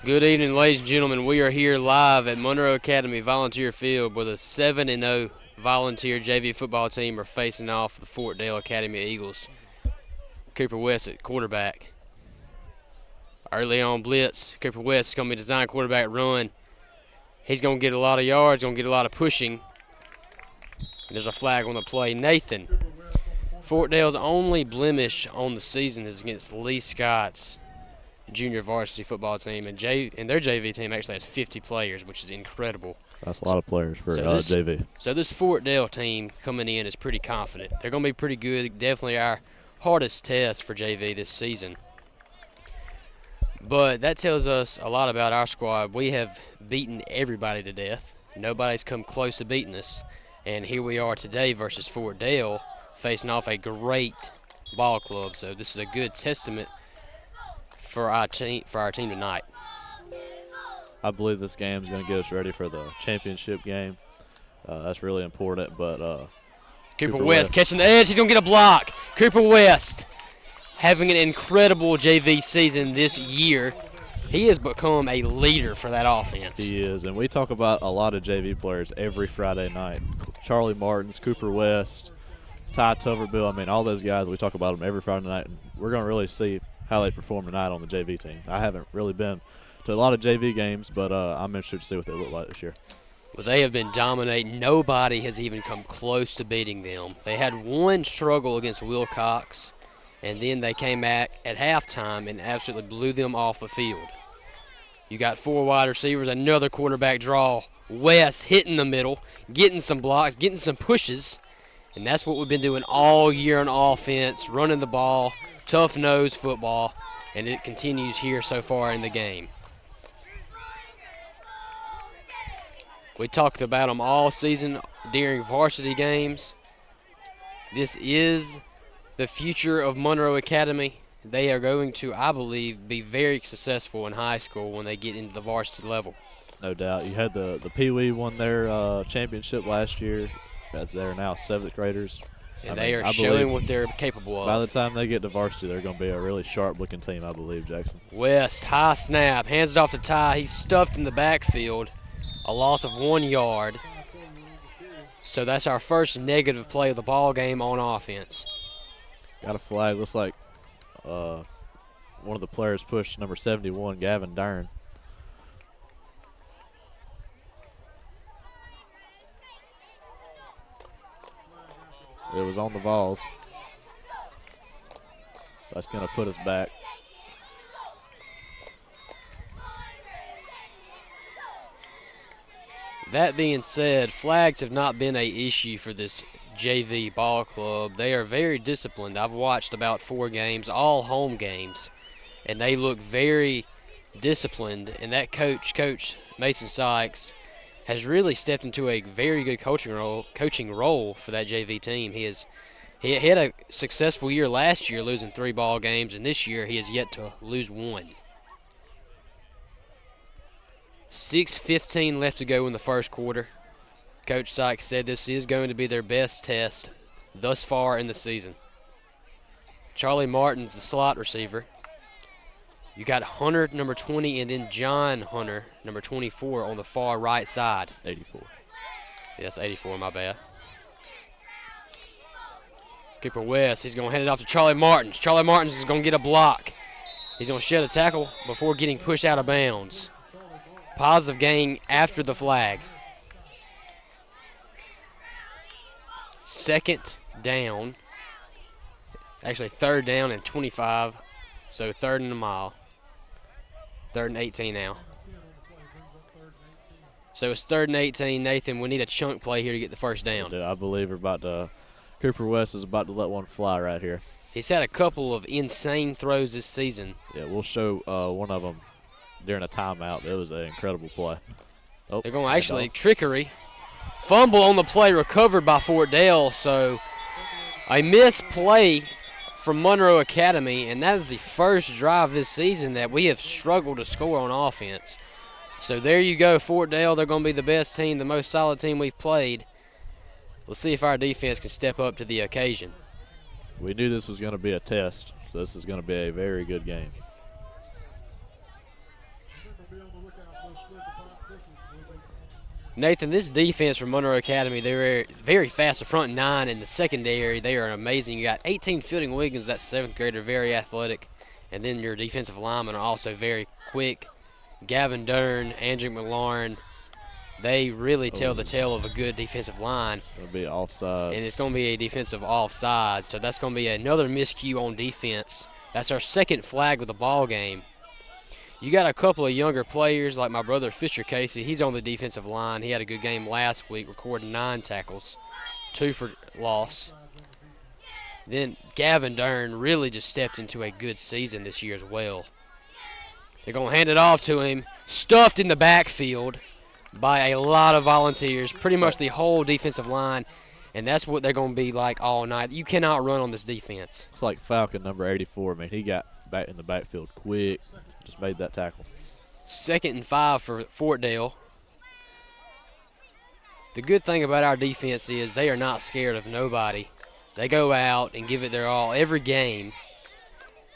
Good evening, ladies and gentlemen. We are here live at Monroe Academy Volunteer Field where the 7-0 volunteer JV football team are facing off the Fort Dale Academy Eagles. Cooper West at quarterback. Early on blitz, Cooper West is going to be designed quarterback run. He's going to get a lot of yards, going to get a lot of pushing. And there's a flag on the play. Nathan. Fort Dale's only blemish on the season is against Lee Scott's junior varsity football team, and their JV team actually has 50 players, which is incredible. That's a lot of players for JV. So this Fort Dale team coming in is pretty confident. They're going to be pretty good. Definitely our hardest test for JV this season. But that tells us a lot about our squad. We have beaten everybody to death. Nobody's come close to beating us. And here we are today versus Fort Dale, facing off a great ball club. So this is a good testament for our team tonight. I believe this game is going to get us ready for the championship game. That's really important. But Cooper West catching the edge. He's going to get a block. Cooper West having an incredible JV season this year. He has become a leader for that offense. He is, and we talk about a lot of JV players every Friday night. Charlie Martins, Cooper West, Ty Tuverville. I mean, all those guys, we talk about them every Friday night, and we're going to really see how they perform tonight on the JV team. I haven't really been to a lot of JV games, but I'm interested to see what they look like this year. Well, they have been dominating. Nobody has even come close to beating them. They had one struggle against Wilcox, and then they came back at halftime and absolutely blew them off the field. You got four wide receivers, another quarterback draw. West hitting the middle, getting some blocks, getting some pushes, and that's what we've been doing all year on offense, running the ball, tough-nosed football, and it continues here so far in the game. We talked about them all season during varsity games. This is the future of Monroe Academy. They are going to, I believe, be very successful in high school when they get into the varsity level. No doubt. You had the Pee Wee won their championship last year. They're now 7th graders. And they are showing what they're capable of. By the time they get to varsity, they're going to be a really sharp-looking team, I believe, Jackson. West, high snap, hands it off to Ty. He's stuffed in the backfield, a loss of 1 yard. So that's our first negative play of the ball game on offense. Got a flag. Looks like one of the players pushed number 71, Gavin Dern. It was on the Vols. So that's going to put us back. That being said, flags have not been an issue for this JV ball club. They are very disciplined. I've watched about 4 games, all home games, and they look very disciplined. And that coach Mason Sykes, has really stepped into a very good coaching role for that JV team. He had a successful year last year, losing 3 ball games, and this year he has yet to lose 1. 6:15 left to go in the first quarter. Coach Sykes said this is going to be their best test thus far in the season. Charlie Martin's the slot receiver. You got Hunter, number 20, and then John Hunter, number 24, on the far right side. 84. Yes, 84, my bad. Cooper West, he's going to hand it off to Charlie Martins. Charlie Martins is going to get a block. He's going to shed a tackle before getting pushed out of bounds. Positive gain after the flag. Second down. Actually, 3rd down and 25. So 3rd and a mile. 3rd and 18 now. So it's 3rd and 18. Nathan, we need a chunk play here to get the first down. I believe Cooper West is about to let one fly right here. He's had a couple of insane throws this season. Yeah, we'll show one of them during a timeout. It was an incredible play. Oh, they're going to actually trickery. Fumble on the play recovered by Fort Dale. So a missed play from Monroe Academy, and that is the first drive this season that we have struggled to score on offense. So there you go, Fort Dale. They're going to be the best team, the most solid team we've played. We'll see if our defense can step up to the occasion. We knew this was going to be a test, so this is going to be a very good game. Nathan, this defense from Monroe Academy, they're very fast. The front nine and the secondary, they are amazing. You got 18 Fielding Wiggins, that 7th grader, very athletic. And then your defensive linemen are also very quick. Gavin Dern, Andrew McLaurin, they really tell the tale of a good defensive line. It's going to be offsides. And it's going to be a defensive offside. So that's going to be another miscue on defense. That's our second flag of the ball game. You got a couple of younger players like my brother Fisher Casey. He's on the defensive line. He had a good game last week, recording 9 tackles, 2 for loss. Then Gavin Dern really just stepped into a good season this year as well. They're going to hand it off to him, stuffed in the backfield by a lot of volunteers, pretty much the whole defensive line, and that's what they're going to be like all night. You cannot run on this defense. It's like Falcon number 84. I mean, he got back in the backfield quick, just made that tackle. 2nd and 5 for Fort Dale. The good thing about our defense is they are not scared of nobody. They go out and give it their all every game,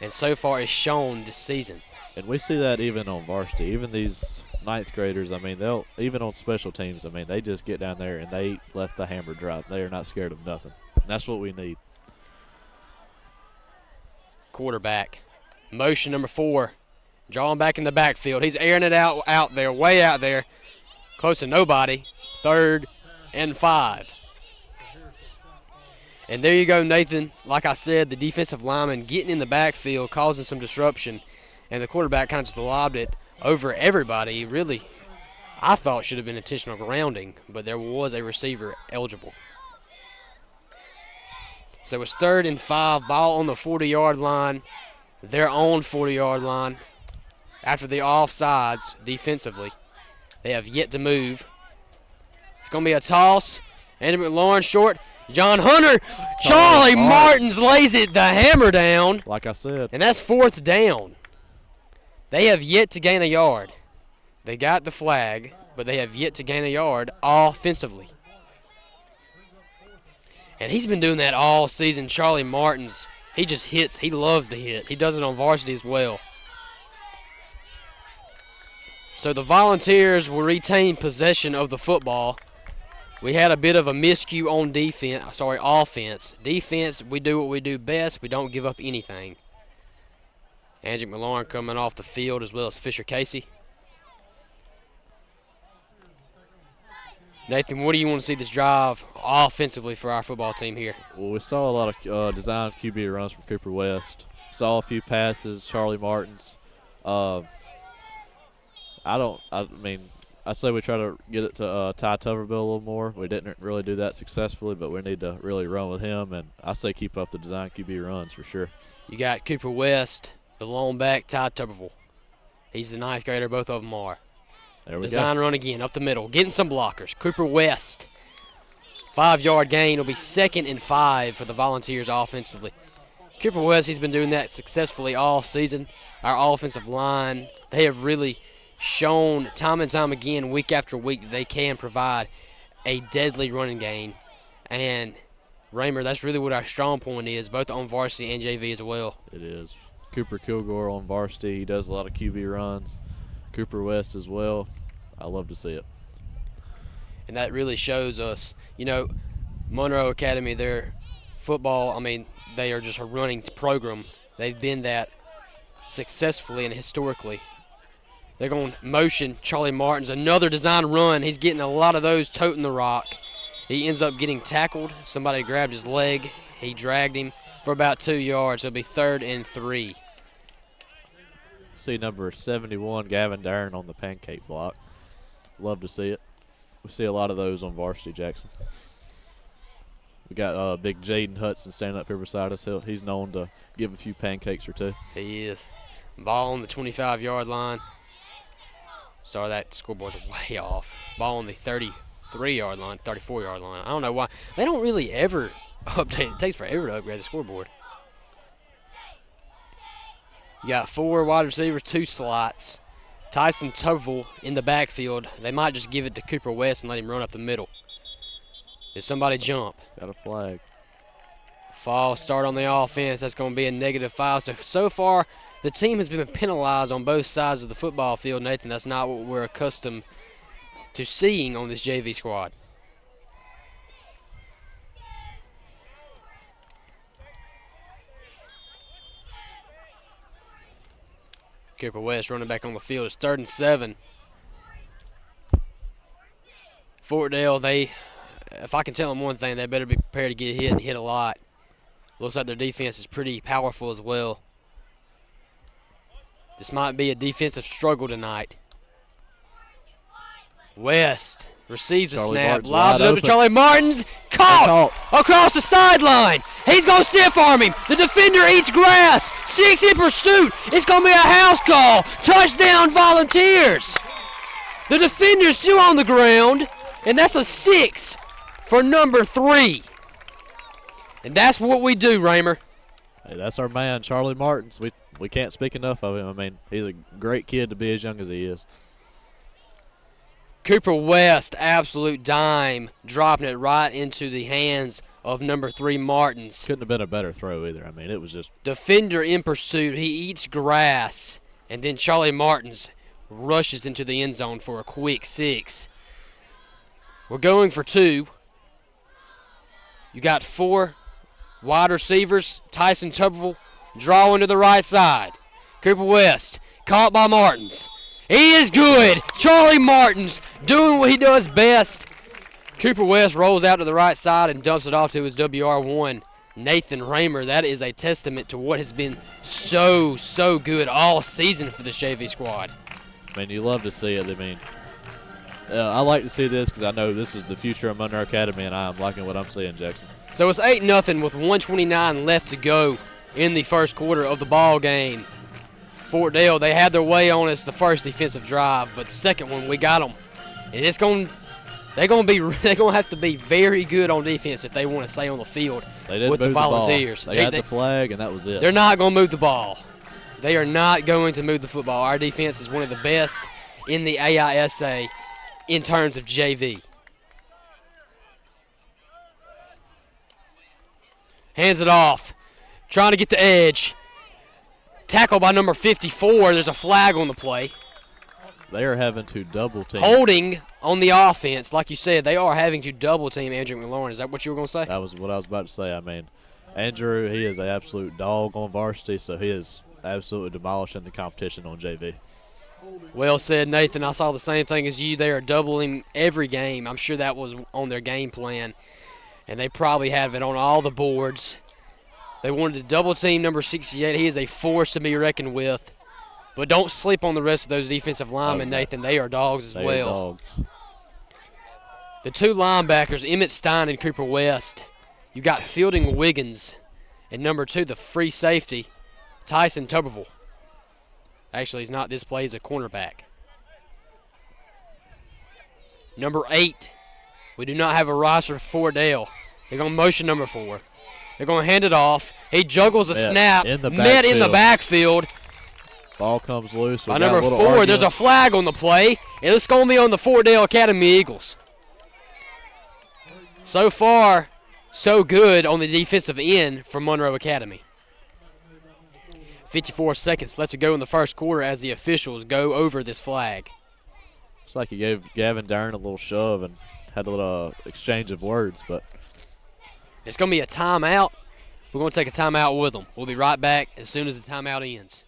and so far it's shown this season. And we see that even on varsity. Even these 9th graders, I mean, they'll even on special teams, I mean, they just get down there and they let the hammer drop. They are not scared of nothing. And that's what we need. Quarterback. Motion number 4. Drawing back in the backfield. He's airing it out there, way out there, close to nobody. 3rd and 5. And there you go, Nathan. Like I said, the defensive lineman getting in the backfield, causing some disruption, and the quarterback kind of just lobbed it over everybody. Really, I thought should have been intentional grounding, but there was a receiver eligible. So it's 3rd and 5, ball on the 40-yard line, their own 40-yard line. After the offsides defensively, they have yet to move. It's going to be a toss. Andrew McLaurin short. John Hunter. Charlie Martins lays it the hammer down. Like I said. And that's 4th down. They have yet to gain a yard. They got the flag, but they have yet to gain a yard offensively. And he's been doing that all season. Charlie Martins, he just hits. He loves to hit. He does it on varsity as well. So the Volunteers will retain possession of the football. We had a bit of a miscue on offense. Defense, we do what we do best. We don't give up anything. Andrew McLaurin coming off the field as well as Fisher Casey. Nathan, what do you want to see this drive offensively for our football team here? Well, we saw a lot of design QB runs from Cooper West. Saw a few passes, Charlie Martins. I say we try to get it to Ty Tuberville a little more. We didn't really do that successfully, but we need to really run with him, and I say keep up the design QB runs for sure. You got Cooper West, the lone back, Ty Tuberville. He's the 9th grader, both of them are. There we Design go. run again, up the middle, getting some blockers. Cooper West, 5-yard gain will be 2nd and 5 for the Volunteers offensively. Cooper West, he's been doing that successfully all season. Our offensive line, they have really shown time and time again, week after week, that they can provide a deadly running game. And, Raymer, that's really what our strong point is, both on varsity and JV as well. It is. Cooper Kilgore on varsity. He does a lot of QB runs. Cooper West as well. I love to see it. And that really shows us, Monroe Academy, their football, they are just a running program. They've been that successfully and historically. They're going to motion Charlie Martins, another design run. He's getting a lot of those toting the rock. He ends up getting tackled. Somebody grabbed his leg. He dragged him for about 2 yards. It'll be 3rd and 3. See number 71, Gavin Dern, on the pancake block. Love to see it. We see a lot of those on varsity, Jackson. We got big Jaden Hudson standing up here beside us. He's known to give a few pancakes or two. He is. Ball on the 25-yard line. Sorry, that scoreboard's way off. Ball on the 33-yard line, 34-yard line. I don't know why. They don't really ever update. It takes forever to upgrade the scoreboard. You got 4 wide receivers, 2 slots. Tyson Tuberville in the backfield. They might just give it to Cooper West and let him run up the middle. Did somebody jump? Got a flag. False start on the offense. That's going to be a -5. So far, the team has been penalized on both sides of the football field, Nathan. That's not what we're accustomed to seeing on this JV squad. Cooper West running back on the field. It's 3rd and 7. Fortdale, if I can tell them one thing, they better be prepared to get hit and hit a lot. Looks like their defense is pretty powerful as well. This might be a defensive struggle tonight. West receives a snap, lobs it up to Charlie Martins, caught across the sideline. He's going to stiff arm him. The defender eats grass. 6 in pursuit. It's going to be a house call. Touchdown Volunteers. The defender's still on the ground, and that's a 6 for number 3. And that's what we do, Raymer. Hey, that's our man, Charlie Martins. We can't speak enough of him. I mean, he's a great kid to be as young as he is. Cooper West, absolute dime, dropping it right into the hands of number 3, Martins. Couldn't have been a better throw either. I mean, it was just... Defender in pursuit. He eats grass. And then Charlie Martins rushes into the end zone for a quick 6. We're going for 2. You got 4 wide receivers. Tyson Tuberville drawing to the right side. Cooper West caught by Martins. He is good. Charlie Martins doing what he does best. Cooper West rolls out to the right side and dumps it off to his WR1, Nathan Raymer. That is a testament to what has been so good all season for this JV squad. I mean, you love to see it. I mean, I like to see this because I know this is the future of Monroe Academy, and I'm liking what I'm seeing, Jackson. So it's 8-0 with 1:29 left to go in the first quarter of the ball game. Fort Dale, they had their way on us the first defensive drive, but the second one we got them, and they're gonna have to be very good on defense if they want to stay on the field with the Volunteers. They had the flag, and that was it. They're not gonna move the ball. They are not going to move the football. Our defense is one of the best in the AISA in terms of JV. Hands it off, trying to get the edge. Tackle by number 54. There's a flag on the play. They are having to double team. Holding on the offense, like you said, they are having to double team Andrew McLaurin. Is that what you were going to say? That was what I was about to say. I mean, Andrew, he is an absolute dog on varsity, so he is absolutely demolishing the competition on JV. Well said, Nathan. I saw the same thing as you. They are doubling every game. I'm sure that was on their game plan, and they probably have it on all the boards. They wanted to double team number 68. He is a force to be reckoned with. But don't sleep on the rest of those defensive linemen, Nathan. They are dogs as well. Dogs. The 2 linebackers, Emmett Stein and Cooper West. You got Fielding Wiggins. And number 2, the free safety, Tyson Tuberville. Actually, he's not this play. He's a cornerback. Number 8, we do not have a roster for Dale. They're going to motion number 4. They're going to hand it off. He juggles a snap, met in the backfield. Ball comes loose. By number 4, there's a flag on the play, and it's going to be on the Fort Dale Academy Eagles. So far, so good on the defensive end for Monroe Academy. 54 seconds left to go in the first quarter as the officials go over this flag. Looks like he gave Gavin Darren a little shove and had a little exchange of words, but it's going to be a timeout. We're going to take a timeout with them. We'll be right back as soon as the timeout ends.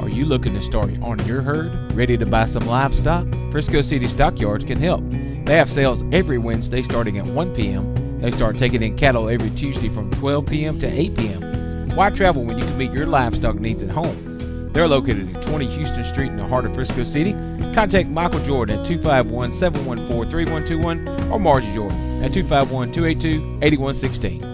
Are you looking to start on your herd? Ready to buy some livestock? Frisco City Stockyards can help. They have sales every Wednesday starting at 1 p.m. They start taking in cattle every Tuesday from 12 p.m. to 8 p.m. Why travel when you can meet your livestock needs at home? They're located at 20 Houston Street in the heart of Frisco City. Contact Michael Jordan at 251-714-3121 or Margie Jordan at 251-282-8116.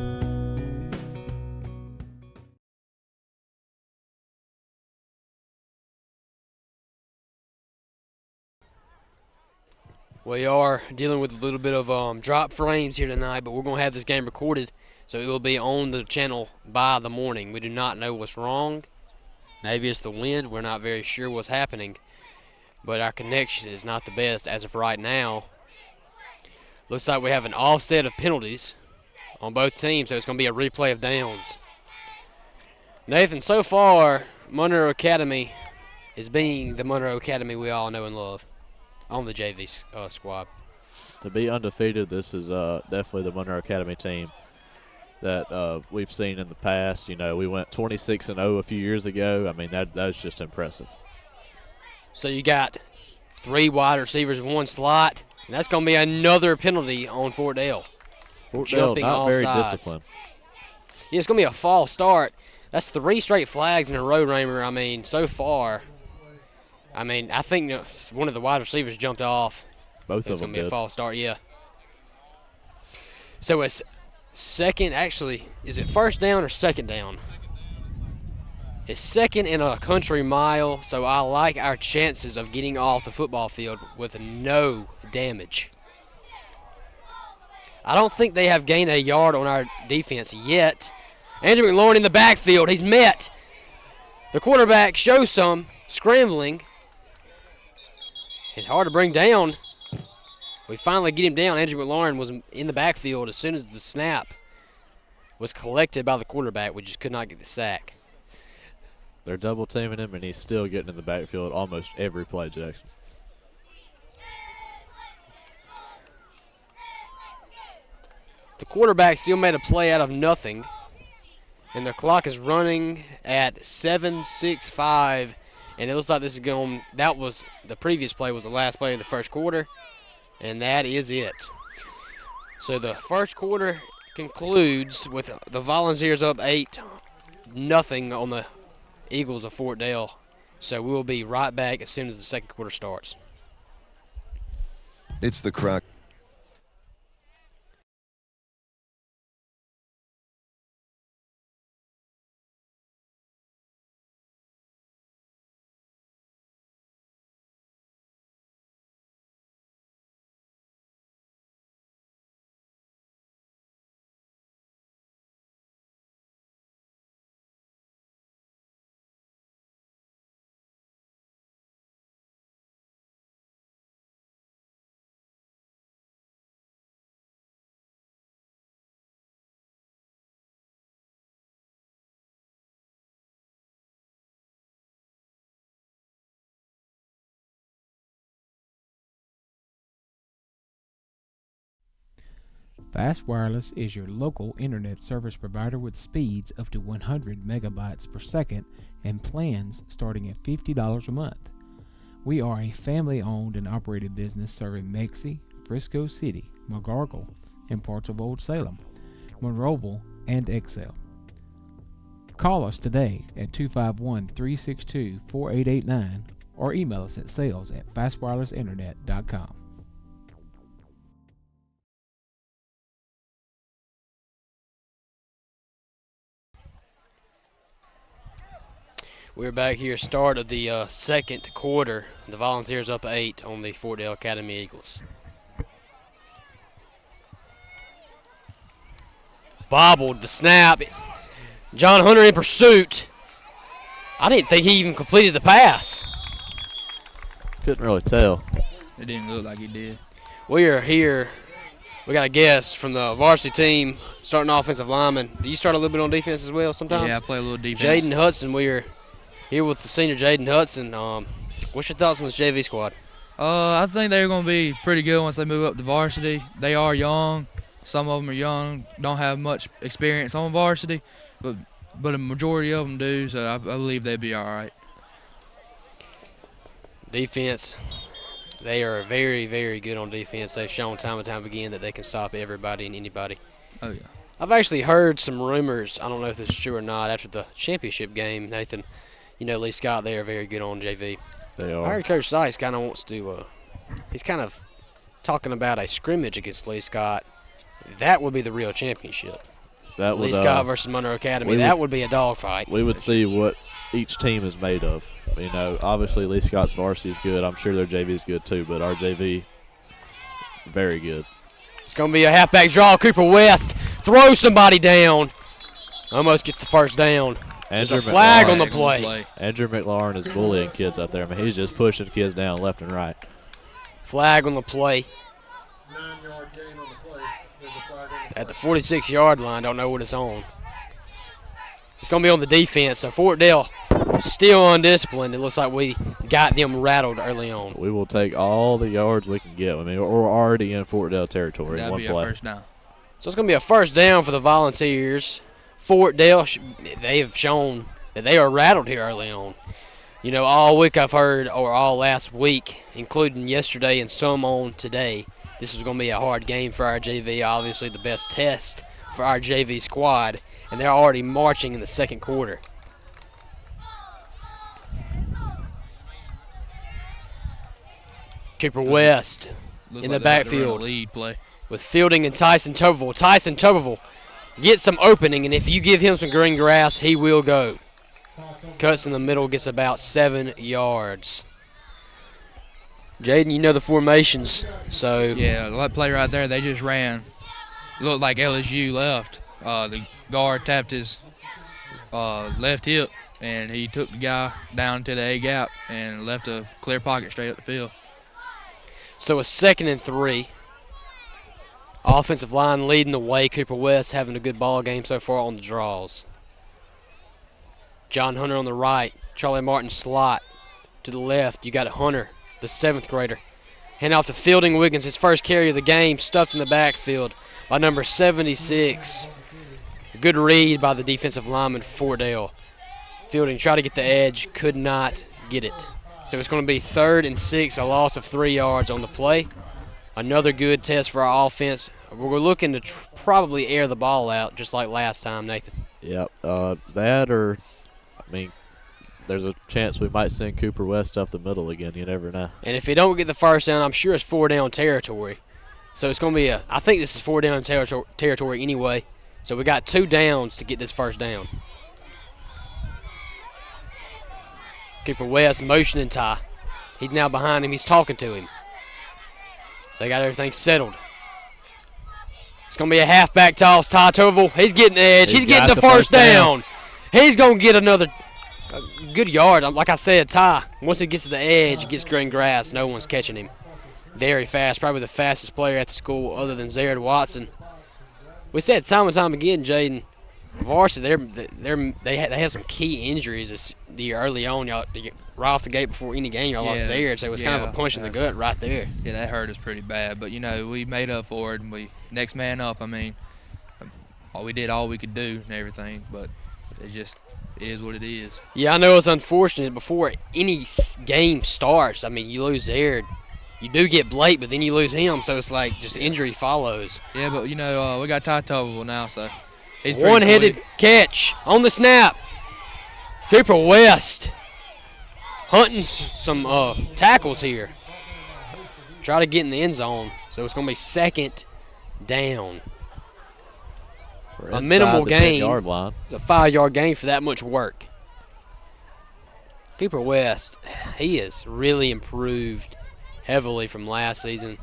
We are dealing with a little bit of drop frames here tonight, but we're going to have this game recorded, so it will be on the channel by the morning. We do not know what's wrong. Maybe it's the wind. We're not very sure what's happening, but our connection is not the best as of right now. Looks like we have an offset of penalties on both teams, so it's going to be a replay of downs. Nathan, so far, Monroe Academy is being the Monroe Academy we all know and love on the JV squad. To be undefeated, this is definitely the Monroe Academy team that we've seen in the past. You know, we went 26-0 a few years ago. I mean, that's just impressive. So you got 3 wide receivers in 1 slot, and that's going to be another penalty on Fort Dale. Fort Dale not very disciplined. Yeah, it's going to be a false start. That's 3 straight flags in a row, Raymer. I mean, so far, I think one of the wide receivers jumped off. Both of them It's going to be did. a false start, yeah. So it's second, actually, is it first down or second down? It's second in a country mile, so I like our chances of getting off the football field with no damage. I don't think they have gained a yard on our defense yet. Andrew McLaurin in the backfield. He's met. The quarterback shows some scrambling. It's hard to bring down. We finally get him down. Andrew McLaurin was in the backfield as soon as the snap was collected by the quarterback. We just could not get the sack. They're double teaming him, and he's still getting in the backfield almost every play, Jackson. The quarterback still made a play out of nothing, and the clock is running at 7:65, and it looks like this is going. That was the previous play was the last play of the first quarter, and that is it. So the first quarter concludes with the Volunteers up 8-0 on the Eagles of Fort Dale. So we will be right back as soon as the second quarter starts. It's the Crack. Fast Wireless is your local internet service provider with speeds up to 100 megabytes per second and plans starting at $50 a month. We are a family-owned and operated business serving Mexi, Frisco City, McGargle, and parts of Old Salem, Monroeville, and Excel. Call us today at 251-362-4889 or email us at sales@fastwirelessinternet.com. We're back here, start of the second quarter. The Volunteers up 8 on the Fort Dale Academy Eagles. Bobbled the snap. John Hunter in pursuit. I didn't think he even completed the pass. Couldn't really tell. It didn't look like he did. We are here. We got a guest from the varsity team, starting offensive lineman. Do you start a little bit on defense as well sometimes? Yeah, I play a little defense. Jaden Hudson, we are here with the senior Jaden Hudson. What's your thoughts on this JV squad? I think they're going to be pretty good once they move up to varsity. They are young. Some of them are young, don't have much experience on varsity, but a majority of them do, so I believe they'll be all right. Defense, they are very, very good on defense. They've shown time and time again that they can stop everybody and anybody. Oh, yeah. I've actually heard some rumors, I don't know if this is true or not, after the championship game, Nathan, Lee Scott, they are very good on JV. They I are. heard Coach Sykes kind of wants to, he's kind of talking about a scrimmage against Lee Scott. That would be the real championship. That would, Lee Scott versus Monroe Academy. That would be a dogfight. We would see what each team is made of. Obviously Lee Scott's varsity is good. I'm sure their JV is good too, but our JV, very good. It's going to be a halfback draw. Cooper West throws somebody down. Almost gets the first down. There's a flag on the play. Andrew McLaurin is bullying kids out there. He's just pushing kids down left and right. Flag on the play. 9-yard gain on the play. There's a flag on the play. at the 46-yard line. Don't know what it's on. It's going to be on the defense. So Fort Dale still undisciplined. It looks like we got them rattled early on. We will take all the yards we can get. I mean, we're already in Fort Dale territory. That'd One be play. a first down. So it's going to be a first down for the Volunteers. Fort Dale, they have shown that they are rattled here early on. You know, all week I've heard, or all last week, including yesterday and some on today, this is going to be a hard game for our JV, obviously the best test for our JV squad, and they're already marching in the second quarter. Cooper West Looks in like the they're about to run a backfield lead play. with Fielding and Tyson Tuberville. Tyson Tuberville gets some opening, and if you give him some green grass, he will go. Cuts in the middle, gets about 7 yards. Jaden, you know the formations, so Yeah, that play right there, they just ran. It looked like LSU left. The guard tapped his left hip, and he took the guy down to the A gap and left a clear pocket straight up the field. So a 2nd and 3. Offensive line leading the way. Cooper West having a good ball game so far on the draws. John Hunter on the right. Charlie Martin slot to the left. You got Hunter, the 7th grader. Hand off to Fielding Wiggins, his first carry of the game, stuffed in the backfield by number 76. A good read by the defensive lineman Fort Dale. Fielding tried to get the edge, could not get it. So it's going to be 3rd and 6, a loss of 3 yards on the play. Another good test for our offense. We're looking to probably air the ball out just like last time, Nathan. Yep. That or, I mean, there's a chance we might send Cooper West up the middle again. You never know. And if they don't get the first down, I'm sure it's 4 down territory. So it's going to be I think this is 4 down territory anyway. So we got 2 downs to get this first down. Cooper West motioning Ty. He's now behind him. He's talking to him. They got everything settled. It's going to be a halfback toss. Ty Toval, he's getting the edge. He's getting the first down. He's going to get another good yard. Like I said, Ty, once he gets to the edge, he gets green grass. No one's catching him. Very fast, probably the fastest player at the school other than Zared Watson. We said time and time again, Jaden, varsity, they had some key injuries this year early on. Y'all right off the gate before any game, y'all lost Zared, so it was kind of a punch in the gut right there. Yeah, that hurt us pretty bad. But, you know, we made up for it, and we next man up. I mean, we did all we could do and everything, but it is what it is. Yeah, I know it's unfortunate. Before any game starts, I mean, you lose Zared. You do get Blake, but then you lose him, so it's like just injury follows. Yeah, but, you know, we got Ty Toville now, so he's one-headed catch on the snap. Cooper West hunting some tackles here. Try to get in the end zone, so it's going to be 2nd down. A minimal gain. 10-yard line. It's a 5-yard gain for that much work. Cooper West, he has really improved heavily from last season.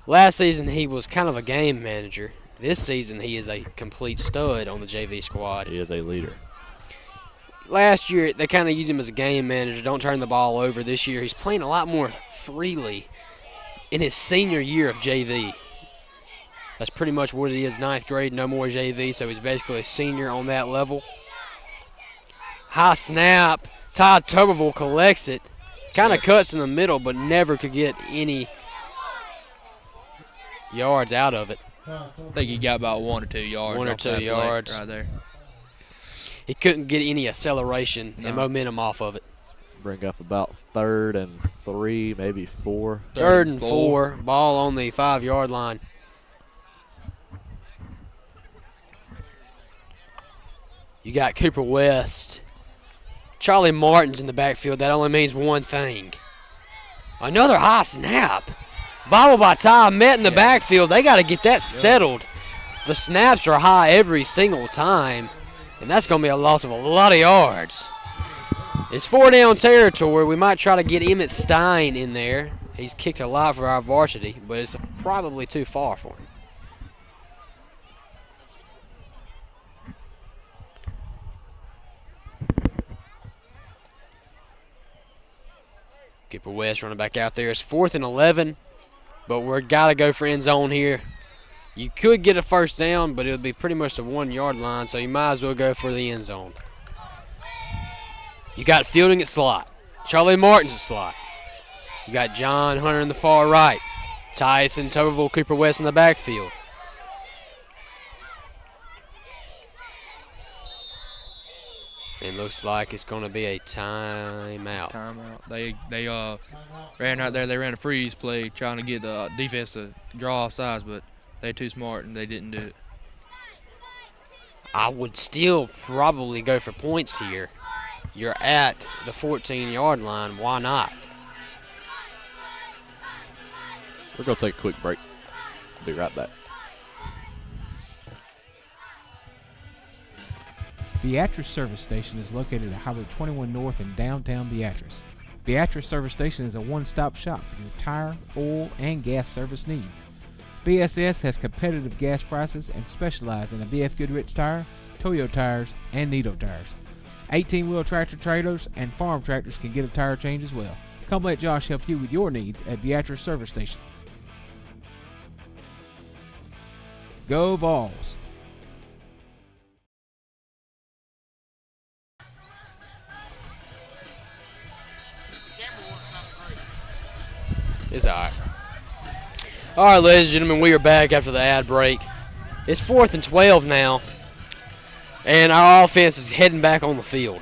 Last season, he was kind of a game manager. This season, he is a complete stud on the JV squad. He is a leader. Last year, they kind of used him as a game manager. Don't turn the ball over. This year, he's playing a lot more freely in his senior year of JV. That's pretty much what it is, 9th grade, no more JV, so he's basically a senior on that level. High snap. Ty Tuberville collects it. Kind of cuts in the middle, but never could get any yards out of it. I think he got about 1 or 2 yards. 1 or off 2 that play yards. right there. He couldn't get any acceleration and momentum off of it. Bring up about 3rd and 3, maybe 4. 3rd and 4. Ball on the 5-yard line. You got Cooper West. Charlie Martin's in the backfield. That only means one thing. Another high snap. Bobble by Ty met in the backfield. They got to get that settled. The snaps are high every single time, and that's going to be a loss of a lot of yards. It's 4 down territory. We might try to get Emmett Stein in there. He's kicked a lot for our varsity, but it's probably too far for him. Cooper West running back out there. It's 4th and 11, but we're got to go for end zone here. You could get a first down, but it would be pretty much the 1 yard line, so you might as well go for the end zone. You got Fielding at slot. Charlie Martin's at slot. You got John Hunter in the far right. Tyson, Toverville, Cooper West in the backfield. It looks like it's going to be a timeout. They ran out there. They ran a freeze play trying to get the defense to draw off sides, but they're too smart and they didn't do it. I would still probably go for points here. You're at the 14-yard line. Why not? We're going to take a quick break. Be right back. Beatrice Service Station is located at Highway 21 North in downtown Beatrice. Beatrice Service Station is a one-stop shop for your tire, oil, and gas service needs. BSS has competitive gas prices and specializes in a BF Goodrich tire, Toyo tires, and Nitto tires. 18-wheel tractor trailers and farm tractors can get a tire change as well. Come let Josh help you with your needs at Beatrice Service Station. Go Vols! It's all right. All right, ladies and gentlemen, we are back after the ad break. It's 4th and 12 now, and our offense is heading back on the field.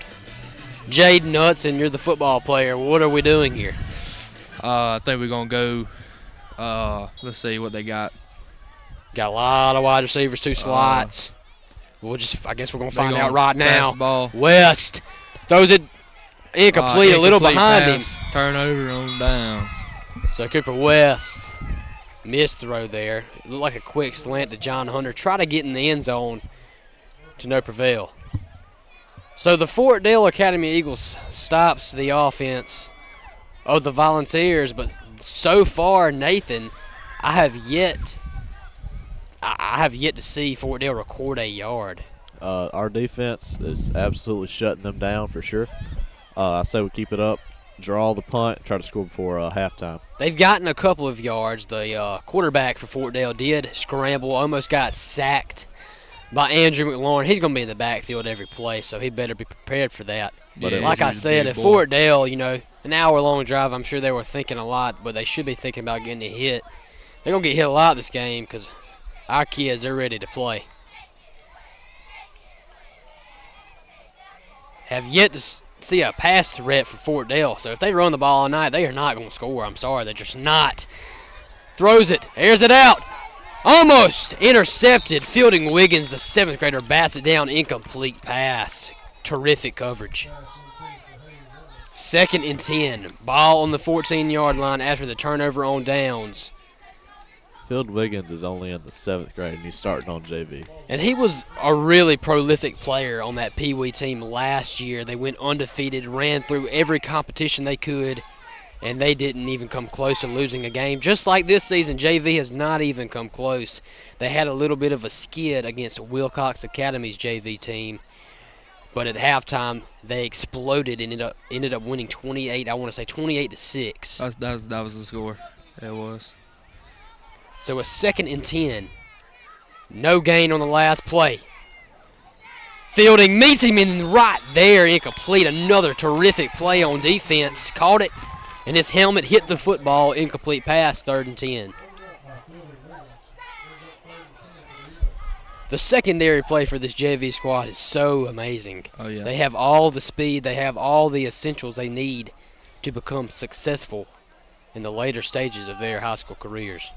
Jade Knudsen, you're the football player. What are we doing here? I think we're going to go, let's see what they got. Got a lot of wide receivers, 2 slots. I guess we're going to find out right now. Ball. West throws it incomplete, a little behind him. Turnover on downs. So Cooper West missed throw there. It looked like a quick slant to John Hunter. Try to get in the end zone to no prevail. So the Fort Dale Academy Eagles stops the offense of the Volunteers, but so far, Nathan, I have yet to see Fort Dale record a yard. Our defense is absolutely shutting them down for sure. I say we keep it up. Draw the punt, try to score before halftime. They've gotten a couple of yards. The quarterback for Fort Dale did scramble, almost got sacked by Andrew McLaurin. He's going to be in the backfield every play, so he better be prepared for that. But like I said, at Fort Dale, an hour-long drive, I'm sure they were thinking a lot, but they should be thinking about getting a hit. They're going to get hit a lot this game because our kids are ready to play. Have yet to see a pass threat for Fort Dale. So if they run the ball all night, they are not going to score. I'm sorry, they're just not. Throws it, airs it out. Almost intercepted. Fielding Wiggins, the 7th grader, bats it down. Incomplete pass. Terrific coverage. 2nd and 10. Ball on the 14-yard line after the turnover on downs. Field Wiggins is only in the 7th grade, and he's starting on JV. And he was a really prolific player on that Pee Wee team last year. They went undefeated, ran through every competition they could, and they didn't even come close to losing a game. Just like this season, JV has not even come close. They had a little bit of a skid against Wilcox Academy's JV team, but at halftime they exploded and ended up winning 28. I want to say 28-6. That was the score. It was. So a 2nd and 10. No gain on the last play. Fielding meets him in right there, incomplete. Another terrific play on defense. Caught it, and his helmet hit the football. Incomplete pass, 3rd and 10. The secondary play for this JV squad is so amazing. Oh, yeah. They have all the speed. They have all the essentials they need to become successful in the later stages of their high school careers.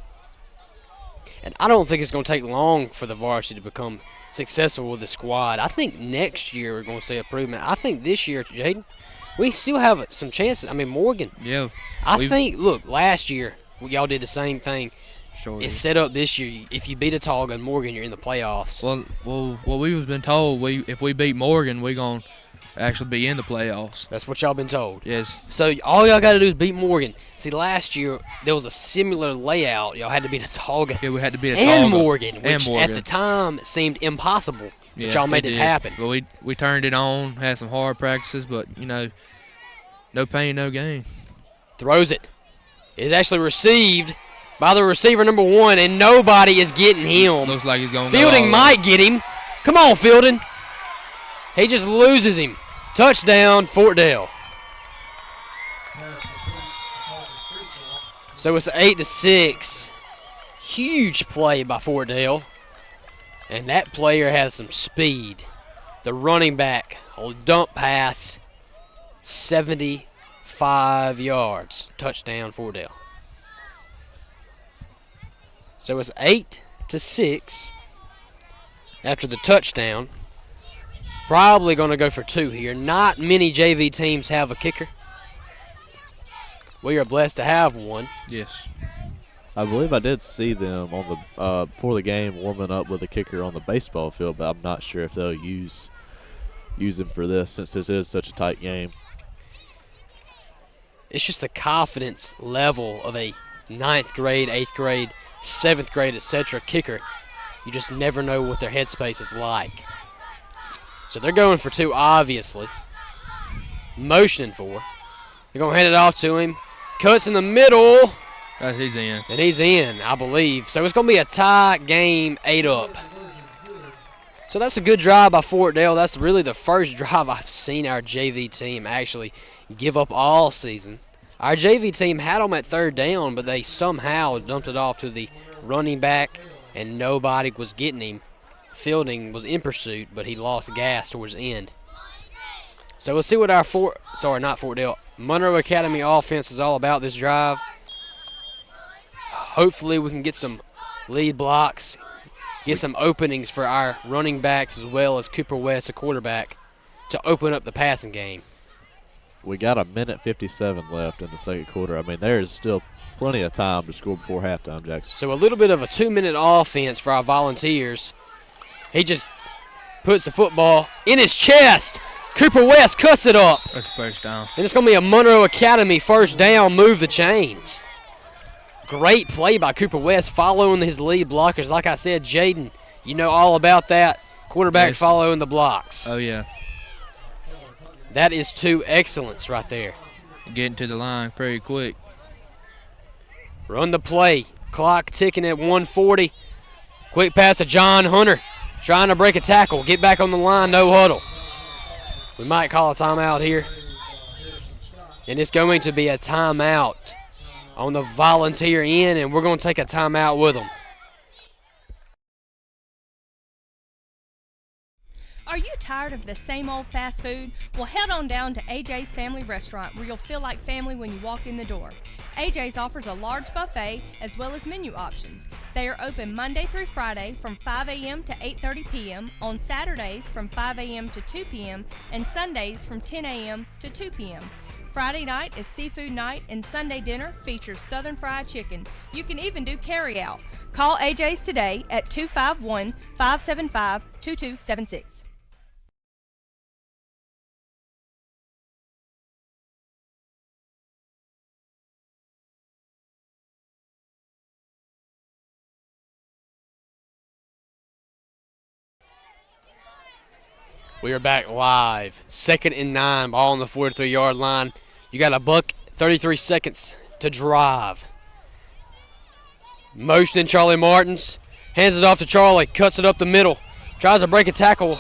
And I don't think it's going to take long for the varsity to become successful with the squad. I think next year we're going to see improvement. I think this year, Jaden, we still have some chances. I mean, Morgan. Yeah. I think, look, last year y'all did the same thing. Sure. It's set up this year. If you beat a Talga and Morgan, you're in the playoffs. Well, we've been told if we beat Morgan, we're going to actually be in the playoffs. That's what y'all been told. Yes. So all y'all got to do is beat Morgan. See, last year there was a similar layout. Y'all had to beat a Talga. Yeah, we had to beat a and Talga. Morgan, which at the time seemed impossible. Yeah, but y'all made it happen. But we turned it on, had some hard practices, but, no pain, no gain. Throws it. It's actually received by the receiver number 1, and nobody is getting him. Looks like he's going to Fielding might get him. Come on, Fielding. He just loses him. Touchdown, Fort Dale. So it's 8-6. Huge play by Fort Dale. And that player has some speed. The running back, a dump pass, 75 yards. Touchdown, Fort Dale. So it's 8-6 after the touchdown. Probably going to go for 2 here. Not many JV teams have a kicker. We are blessed to have one. Yes. I believe I did see them on the before the game warming up with a kicker on the baseball field, but I'm not sure if they'll use him for this since this is such a tight game. It's just the confidence level of a 9th grade, 8th grade, 7th grade, etc. kicker. You just never know what their headspace is like. So they're going for 2, obviously. Motioning for. They're going to hand it off to him. Cuts in the middle. He's in. And he's in, I believe. So it's going to be a tie game, 8-up. So that's a good drive by Fort Dale. That's really the first drive I've seen our JV team actually give up all season. Our JV team had them at 3rd down, but they somehow dumped it off to the running back, and nobody was getting him. Fielding was in pursuit, but he lost gas towards the end. So we'll see what our Monroe Academy offense is all about this drive. Hopefully we can get some lead blocks, get some openings for our running backs as well as Cooper West, a quarterback, to open up the passing game. We got 1:57 left in the second quarter. I mean, there is still plenty of time to score before halftime, Jackson. So a little bit of a 2-minute offense for our Volunteers. He just puts the football in his chest. Cooper West cuts it up. That's first down. And it's going to be a Monroe Academy first down, move the chains. Great play by Cooper West following his lead blockers. Like I said, Jaden, you know all about that. Quarterback following the blocks. Oh, yeah. That is 2 excellence right there. Getting to the line pretty quick. Run the play. Clock ticking at 1:40. Quick pass to John Hunter. Trying to break a tackle. Get back on the line, no huddle. We might call a timeout here. And it's going to be a timeout on the Volunteer end, and we're going to take a timeout with them. Are you tired of the same old fast food? Well, head on down to AJ's Family Restaurant where you'll feel like family when you walk in the door. AJ's offers a large buffet as well as menu options. They are open Monday through Friday from 5 a.m. to 8:30 p.m., on Saturdays from 5 a.m. to 2 p.m., and Sundays from 10 a.m. to 2 p.m. Friday night is seafood night, and Sunday dinner features Southern fried chicken. You can even do carry-out. Call AJ's today at 251-575-2276. We are back live. 2nd and 9, ball on the 43-yard line. You got $1:33 seconds to drive. Motion Charlie Martins. Hands it off to Charlie. Cuts it up the middle. Tries to break a tackle.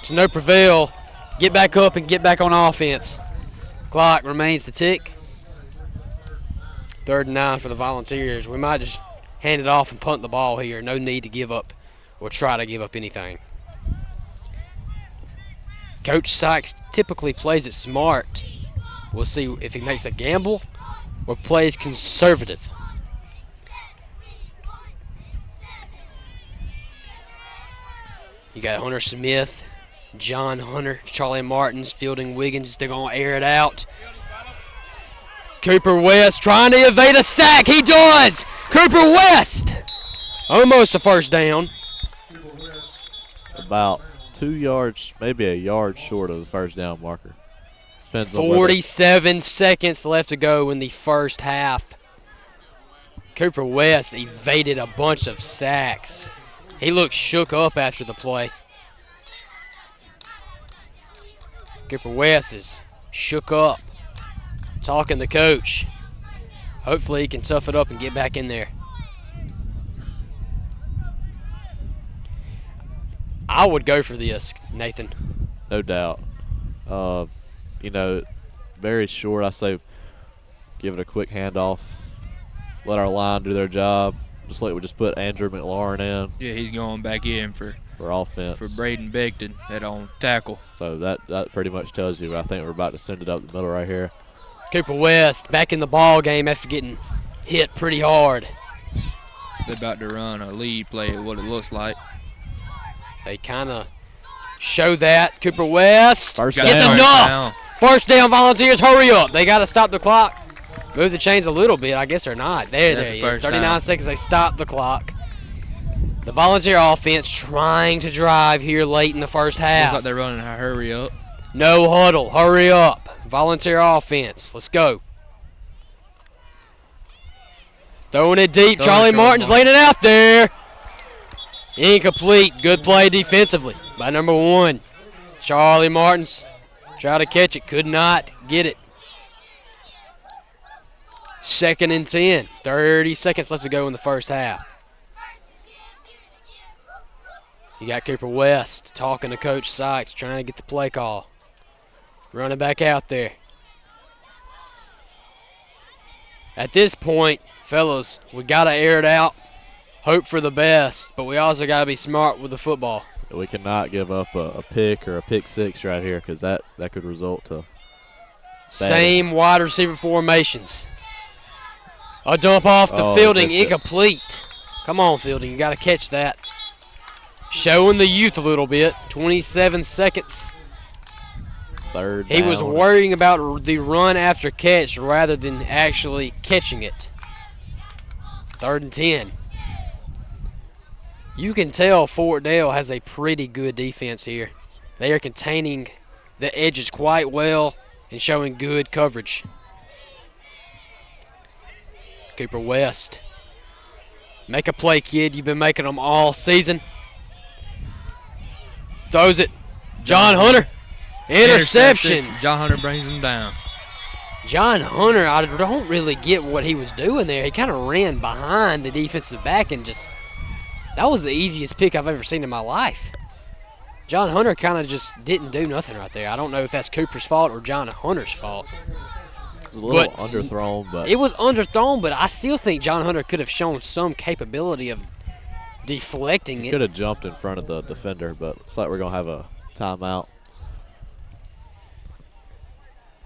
To no prevail. Get back up and get back on offense. Clock remains to tick. 3rd and 9 for the Volunteers. We might just hand it off and punt the ball here. No need to give up or try to give up anything. Coach Sykes typically plays it smart. We'll see if he makes a gamble or plays conservative. You got Hunter Smith, John Hunter, Charlie Martins, Fielding Wiggins. They're going to air it out. Cooper West trying to evade a sack. He does! Cooper West! Almost a first down. About 2 yards, maybe a yard short of the first down marker. Depends on 47 seconds left to go in the first half. Cooper West evaded a bunch of sacks. He looked shook up after the play. Cooper West is shook up, talking to coach. Hopefully he can tough it up and get back in there. I would go for this, Nathan. No doubt. Very short. I say give it a quick handoff. Let our line do their job. Just like we just put Andrew McLaurin in. Yeah, he's going back in for offense. For Braden Beckton at on tackle. So that pretty much tells you. I think we're about to send it up the middle right here. Cooper West back in the ball game after getting hit pretty hard. They're about to run a lead play at what it looks like. They kind of show that. Cooper West First is down. enough. First down, Volunteers. Hurry up. They got to stop the clock. Move the chains a little bit. I guess they're not. There That's he the is. first 39 down. seconds. They stop the clock. The Volunteer offense trying to drive here late in the first Looks half. like they're running a hurry up. No huddle. Hurry up. Volunteer offense. Let's go. Throwing it deep. Charlie Martin's laying it out there. Incomplete. Good play defensively by number 1. Charlie Martin's tried to catch it. Could not get it. 2nd and 10. 30 seconds left to go in the first half. You got Cooper West talking to Coach Sykes, trying to get the play call. Running back out there. At this point, fellas, we got to air it out, hope for the best, but we also got to be smart with the football. We cannot give up a pick or a pick six right here because that could result to same wide receiver formations. A dump off to Fielding, incomplete. Come on, Fielding, you got to catch that. Showing the youth a little bit. 27 seconds. Third down. He was worrying about the run after catch rather than actually catching it. 3rd and 10. You can tell Fort Dale has a pretty good defense here. They are containing the edges quite well and showing good coverage. Cooper West. Make a play, kid. You've been making them all season. Throws it. John Hunter. Interception. John Hunter brings him down. John Hunter, I don't really get what he was doing there. He kind of ran behind the defensive back and just, that was the easiest pick I've ever seen in my life. John Hunter kind of just didn't do nothing right there. I don't know if that's Cooper's fault or John Hunter's fault. It was a little underthrown, but it was underthrown, but I still think John Hunter could have shown some capability of deflecting he it. could have jumped in front of the defender, but it's like we're going to have a timeout.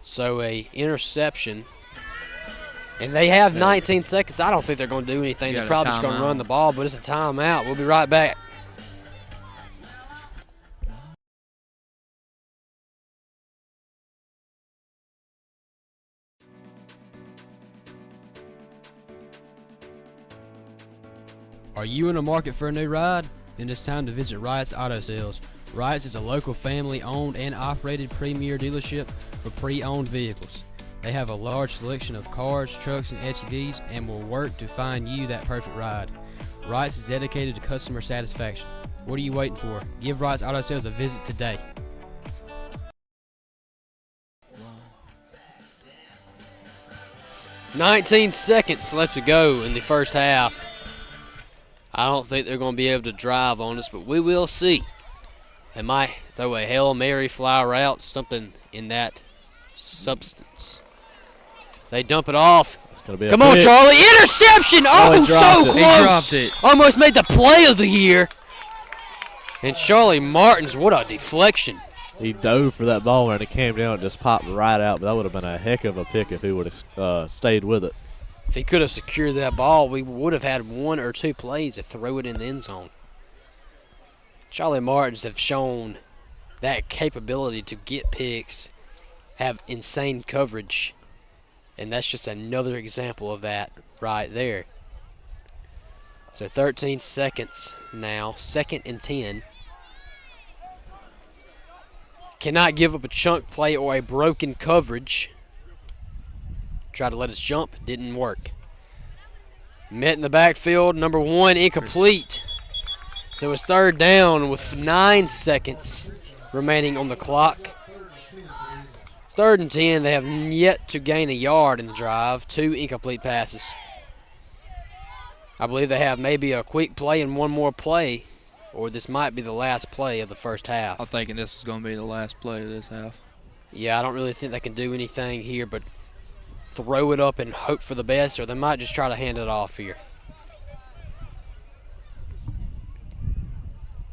So a interception. And they have 19 seconds. I don't think they're going to do anything. They're probably just going to run the ball, but it's a timeout. We'll be right back. Are you in the market for a new ride? Then it's time to visit Wright's Auto Sales. Wright's is a local family-owned and operated premier dealership for pre-owned vehicles. They have a large selection of cars, trucks, and SUVs and will work to find you that perfect ride. Wright's is dedicated to customer satisfaction. What are you waiting for? Give Wright's Auto Sales a visit today. "19 seconds left to go in the first half. I don't think they're going to be able to drive on us, but we will see. They might throw a Hail Mary fly route, something in that substance. They dump it off. It's gonna be Come on, Charlie. Interception! Oh, he dropped so it. close. He dropped it. Almost made the play of the year. And Charlie Martin's, what a deflection. He dove for that ball and it came down and just popped right out, but that would have been a heck of a pick if he would have stayed with it. If he could have secured that ball, we would have had 1 or 2 plays to throw it in the end zone. Charlie Martins have shown that capability to get picks, have insane coverage, and that's just another example of that right there. So 13 seconds now, 2nd and 10. Cannot give up a chunk play or a broken coverage. Tried to let us jump, didn't work. Met in the backfield, number 1, incomplete. So it's 3rd down with 9 seconds remaining on the clock. It's 3rd and 10. They have yet to gain a yard in the drive. 2 incomplete passes. I believe they have maybe a quick play and 1 more play or this might be the last play of the first half. I'm thinking this is going to be the last play of this half. Yeah, I don't really think they can do anything here but throw it up and hope for the best, or they might just try to hand it off here.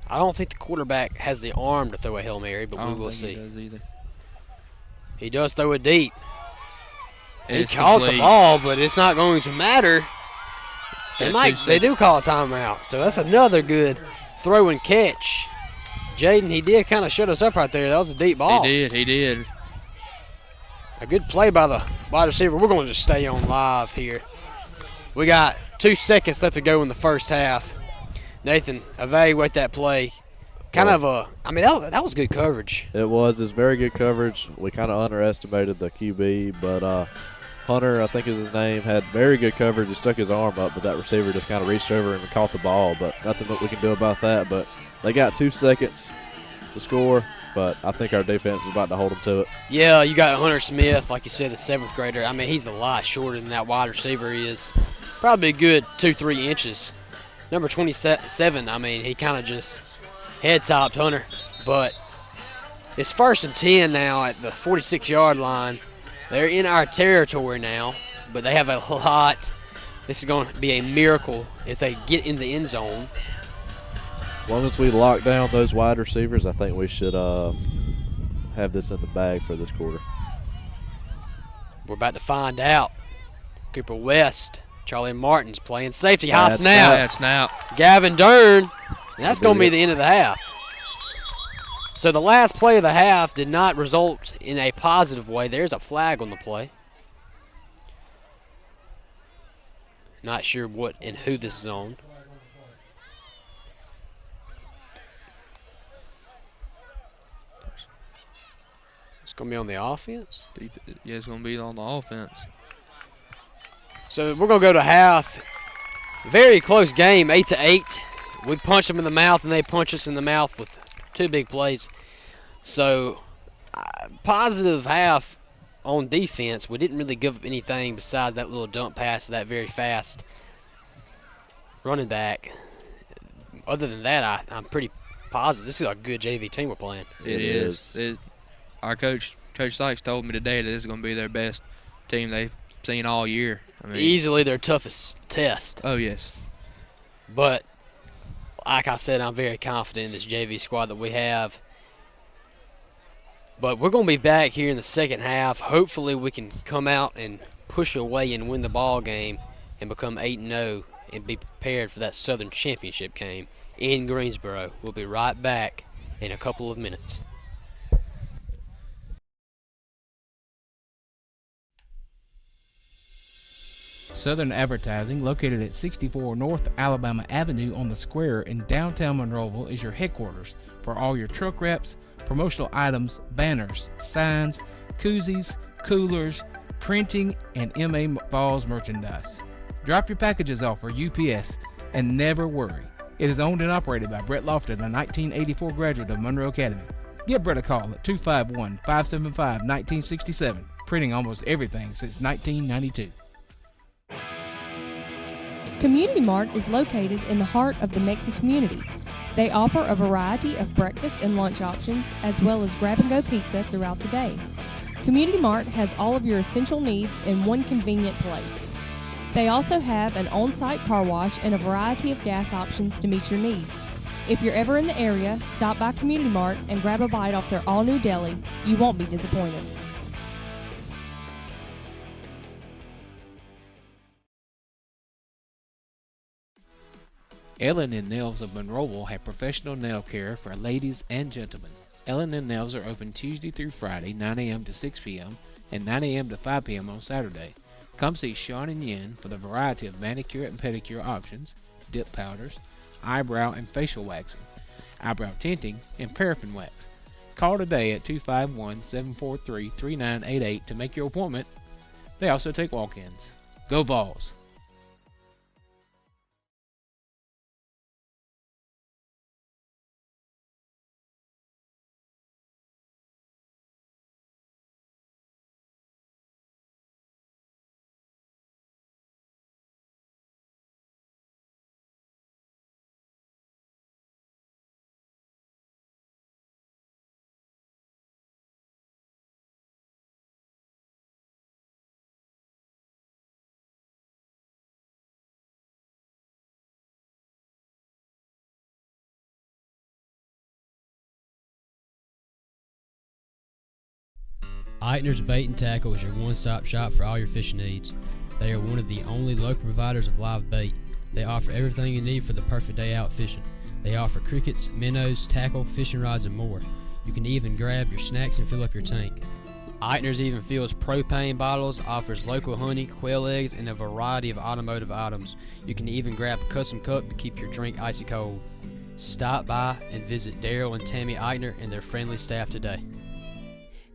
I don't think the quarterback has the arm to throw a Hail Mary, but we will see. He does either. He does throw it deep. He It's caught complete. the ball, but it's not going to matter. They do call a timeout, so that's another good throw and catch. Jaden, he did kind of shut us up right there. That was a deep ball. He did. A good play by the wide receiver. We're going to just stay on live here. We got 2 seconds left to go in the first half. Nathan, evaluate that play. That was good coverage. It was. It's very good coverage. We kind of underestimated the QB, but Hunter, I think is his name, had very good coverage. He stuck his arm up, but that receiver just kind of reached over and caught the ball. But nothing that we can do about that. But they got 2 seconds to score, but I think our defense is about to hold them to it. Yeah, you got Hunter Smith, like you said, the 7th grader. I mean, he's a lot shorter than that wide receiver is. Probably a good 2-3 inches. Number 27, I mean, he kind of just head-topped Hunter. But it's 1st and 10 now at the 46-yard line. They're in our territory now, but they have a lot. This is going to be a miracle if they get in the end zone. As long as we lock down those wide receivers, I think we should have this in the bag for this quarter. We're about to find out. Cooper West, Charlie Martin's playing safety. High snap. Bad snap. Gavin Dern. And that's going to be the end of the half. So the last play of the half did not result in a positive way. There's a flag on the play. Not sure what and who this is on. It's going to be on the offense. Yeah, it's going to be on the offense. So we're going to go to half. Very close game, 8-8. We punched them in the mouth, and they punch us in the mouth with 2 big plays. So positive half on defense. We didn't really give up anything besides that little dump pass to that very fast running back. Other than that, I'm pretty positive. This is a good JV team we're playing. It is. Our Coach Sykes told me today that this is going to be their best team they've seen all year. I mean, easily their toughest test. Oh, yes. But like I said, I'm very confident in this JV squad that we have. But we're going to be back here in the second half. Hopefully we can come out and push away and win the ball game and become 8-0 and be prepared for that Southern Championship game in Greensboro. We'll be right back in a couple of minutes. Southern Advertising, located at 64 North Alabama Avenue on the square in downtown Monroeville, is your headquarters for all your truck wraps, promotional items, banners, signs, koozies, coolers, printing, and MA Falls merchandise. Drop your packages off for UPS and never worry. It is owned and operated by Brett Lofton, a 1984 graduate of Monroe Academy. Give Brett a call at 251-575-1967, printing almost everything since 1992. Community Mart is located in the heart of the Mexi community. They offer a variety of breakfast and lunch options, as well as grab-and-go pizza throughout the day. Community Mart has all of your essential needs in one convenient place. They also have an on-site car wash and a variety of gas options to meet your needs. If you're ever in the area, stop by Community Mart and grab a bite off their all-new deli. You won't be disappointed. Ellen and Nails of Monroeville have professional nail care for ladies and gentlemen. Ellen and Nails are open Tuesday through Friday, 9 a.m. to 6 p.m. and 9 a.m. to 5 p.m. on Saturday. Come see Sean and Yin for the variety of manicure and pedicure options, dip powders, eyebrow and facial waxing, eyebrow tinting, and paraffin wax. Call today at 251-743-3988 to make your appointment. They also take walk-ins. Go Vols! Eitner's Bait and Tackle is your one-stop shop for all your fishing needs. They are one of the only local providers of live bait. They offer everything you need for the perfect day out fishing. They offer crickets, minnows, tackle, fishing rods, and more. You can even grab your snacks and fill up your tank. Eitner's even fills propane bottles, offers local honey, quail eggs, and a variety of automotive items. You can even grab a custom cup to keep your drink icy cold. Stop by and visit Daryl and Tammy Eitner and their friendly staff today.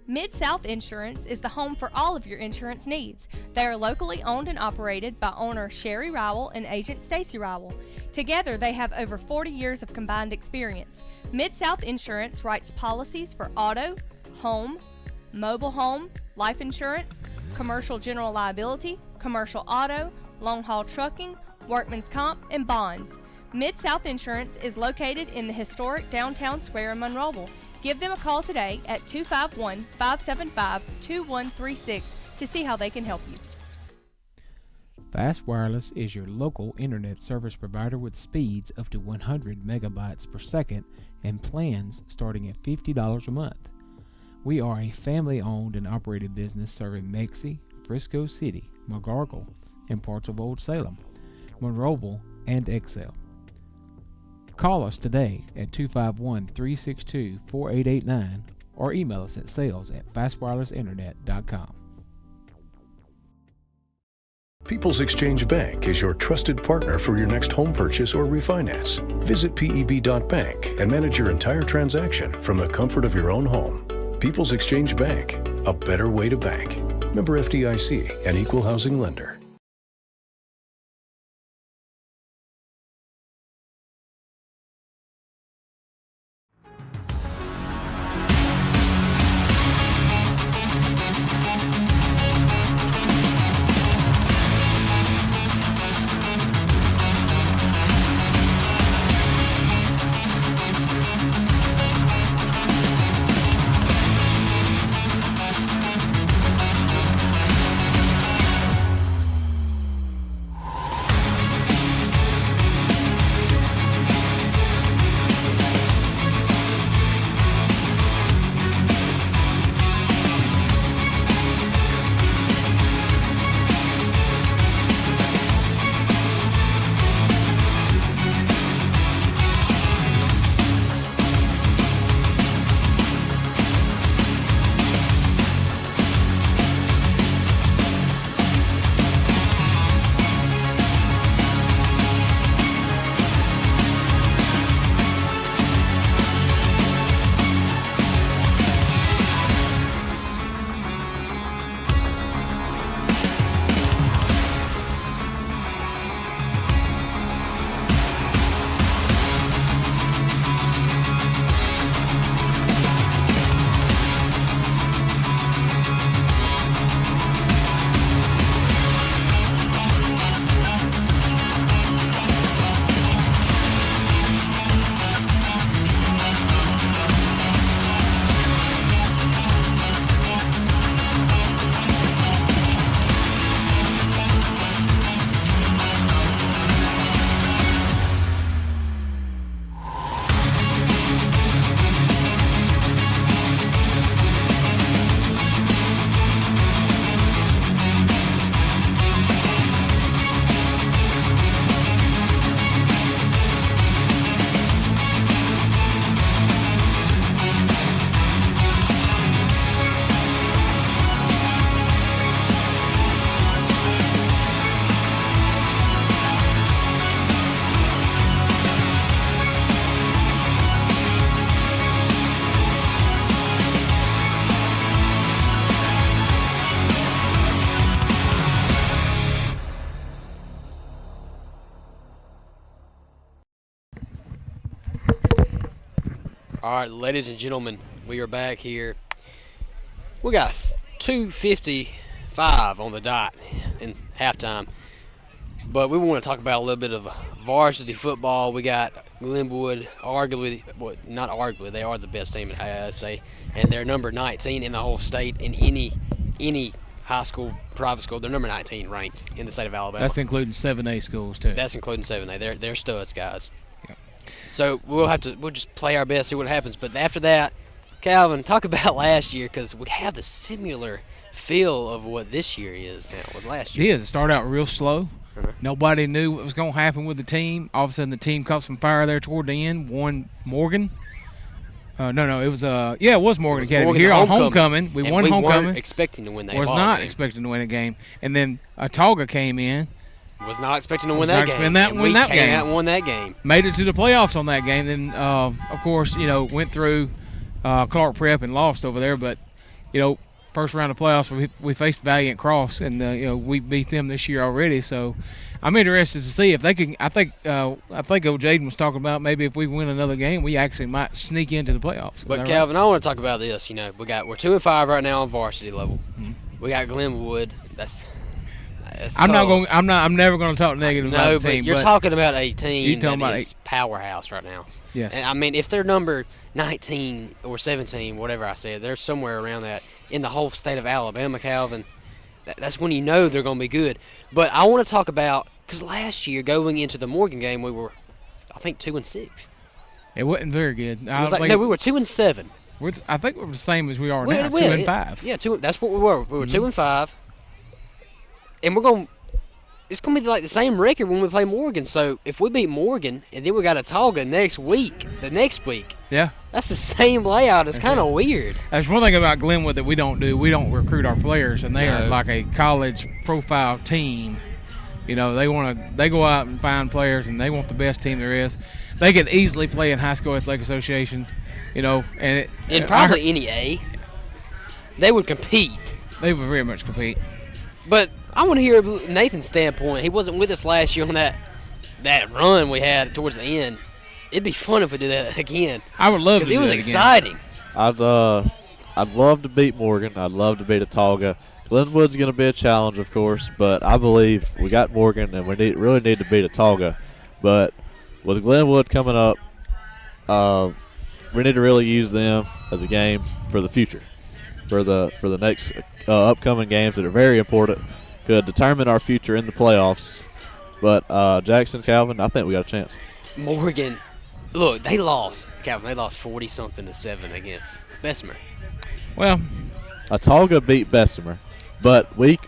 Mid-South Insurance is the home for all of your insurance needs. They are locally owned and operated by owner Sherry Rowell and agent Stacy Rowell. Together, they have over 40 years of combined experience. Mid-South Insurance writes policies for auto, home, mobile home, life insurance, commercial general liability, commercial auto, long-haul trucking, workman's comp, and bonds. Mid-South Insurance is located in the historic downtown square in Monroeville. Give them a call today at 251-575-2136 to see how they can help you. Fast Wireless is your local internet service provider with speeds up to 100 megabytes per second and plans starting at $50 a month. We are a family-owned and operated business serving Mexi, Frisco City, McGargle, and parts of Old Salem, Monroeville, and Excel. Call us today at 251-362-4889 or email us at sales@fastwirelessinternet.com. People's Exchange Bank is your trusted partner for your next home purchase or refinance. Visit peb.bank and manage your entire transaction from the comfort of your own home. People's Exchange Bank, a better way to bank. Member FDIC, an equal housing lender. All right, ladies and gentlemen, we are back here. We got 2:55 on the dot in halftime, but we want to talk about a little bit of varsity football. We got Glenwood, arguably, well, not arguably, they are the best team, I'd say, and they're number 19 in the whole state in any high school, private school. They're number 19 ranked in the state of Alabama. That's including 7A schools too. That's including 7A. They're studs, guys. Yep. So we'll just play our best, see what happens. But after that, Calvin, talk about last year because we have the similar feel of what this year is now with last It year. is. It started out real slow. Uh-huh. Nobody knew what was going to happen with the team. All of a sudden, the team caught some fire there toward the end. Won Morgan. No, it was it was Morgan Academy. Morgan Here on homecoming. homecoming, we And won we homecoming. weren't expecting to win that Was ball not game. expecting to win a game, and then Tauga came in, Was not expecting to win Was that not game. expecting that- And win we that came game. out and won that game. made it to the playoffs on that game. Then, of course, went through Clark Prep and lost over there. But, first round of playoffs, we faced Valiant Cross, and we beat them this year already. So, I'm interested to see if they can. I think old Jaden was talking about maybe if we win another game, we actually might sneak into the playoffs. Is But that Calvin, I want to talk about this. We're 2-5 right now on varsity level. Mhm. We got Glenwood. That's I'm not tough. going. I'm never going to talk negative No, about the but team. you're but talking about a team You're talking that about is powerhouse right now. yes. And I mean, if they're number 19 or 17, whatever I said, they're somewhere around that in the whole state of Alabama, Calvin. That's when you know they're going to be good. But I want to talk about, because last year going into the Morgan game, we were, I think, 2-6. It wasn't very good. It was we were 2-7. I think we're the same as we are Well, now, yeah, 2-5. Yeah, that's what we were. We were Mhm. 2-5, and we're going. It's going to be like the same record when we play Morgan. So if we beat Morgan and then we got a Tauga next week, Yeah. that's the same layout. It's That's kind it. of weird. There's one thing about Glenwood that we don't do. We don't recruit our players, and they are No. like a college profile team. They go out and find players, and they want the best team there is. They could easily play in high school athletic association, and Probably any A, they would compete. they would very much compete. But I want to hear Nathan's standpoint. He wasn't with us last year on that run we had towards the end. It'd be fun if we do that again I would love to because do it was that again. exciting. I'd love to beat Morgan. I'd love to beat Tauga. Glenwood's going to be a challenge, of course, but I believe we got Morgan, and we really need to beat Tauga. But with Glenwood coming up, we need to really use them as a game for the future, for the next upcoming games that are very important, could determine our future in the playoffs. But Jackson, Calvin, I think we got a chance. Morgan, look, they lost. Calvin, they lost 40-something to 7 against Bessemer. Well, Tauga beat Bessemer, but we If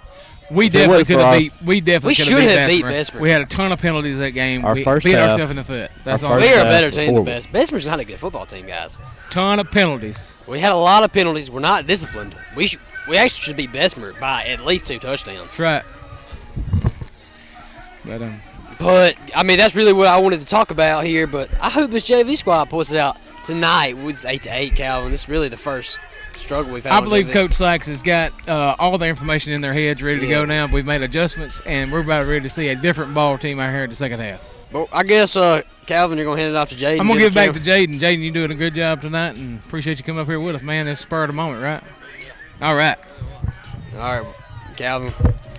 it definitely wasn't could for have our- beat. We definitely We could should have have beat beat Bessemer. Bessemer. We had a ton of penalties that game. Our we first beat half- ourselves in the foot. That's our all. first We are a half better was team than horrible. Bessemer. Bessemer's not a good football team, guys. Ton of penalties. We had a lot of penalties. We're not disciplined. We actually should beat Bessemer by at least 2 touchdowns. That's right. But, I mean, that's really what I wanted to talk about here. But I hope this JV squad puts it out tonight. It's 8-8, Calvin. This is really the first struggle we've had. I on believe JV. Coach Sykes has got all the information in their heads ready to go now. We've made adjustments, and we're about ready to see a different ball team out here in the second half. Well, I guess, Calvin, you're going to hand it off to Jaden. I'm going to give it back to Jaden. Jaden, you're doing a good job tonight, and appreciate you coming up here with us, man. It's spur of the moment, right? All right. All right, Calvin,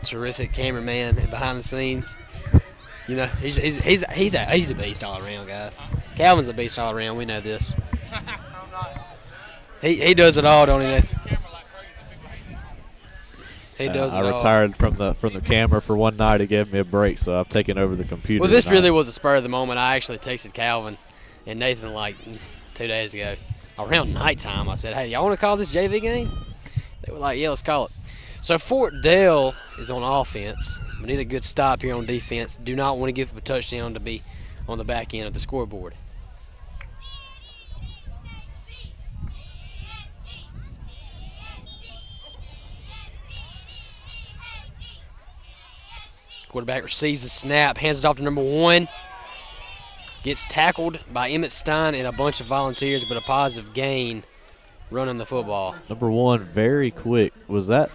terrific cameraman behind the scenes. He's a beast all around, guys. Calvin's a beast all around. We know this. He does it all, don't he, Nathan? He does it I all. retired from the camera for one night. It gave me a break, so I've taken over the computer. Well, this tonight. really was a spur of the moment. I actually texted Calvin and Nathan like 2 days ago. Around nighttime, I said, hey, y'all want to call this JV game? They were like, yeah, let's call it. So Fort Dale is on offense. We need a good stop here on defense. Do not want to give up a touchdown to be on the back end of the scoreboard. Quarterback receives the snap, hands it off to number 1. Gets tackled by Emmett Stein and a bunch of volunteers, but a positive gain running the football. Number 1, very quick. Was that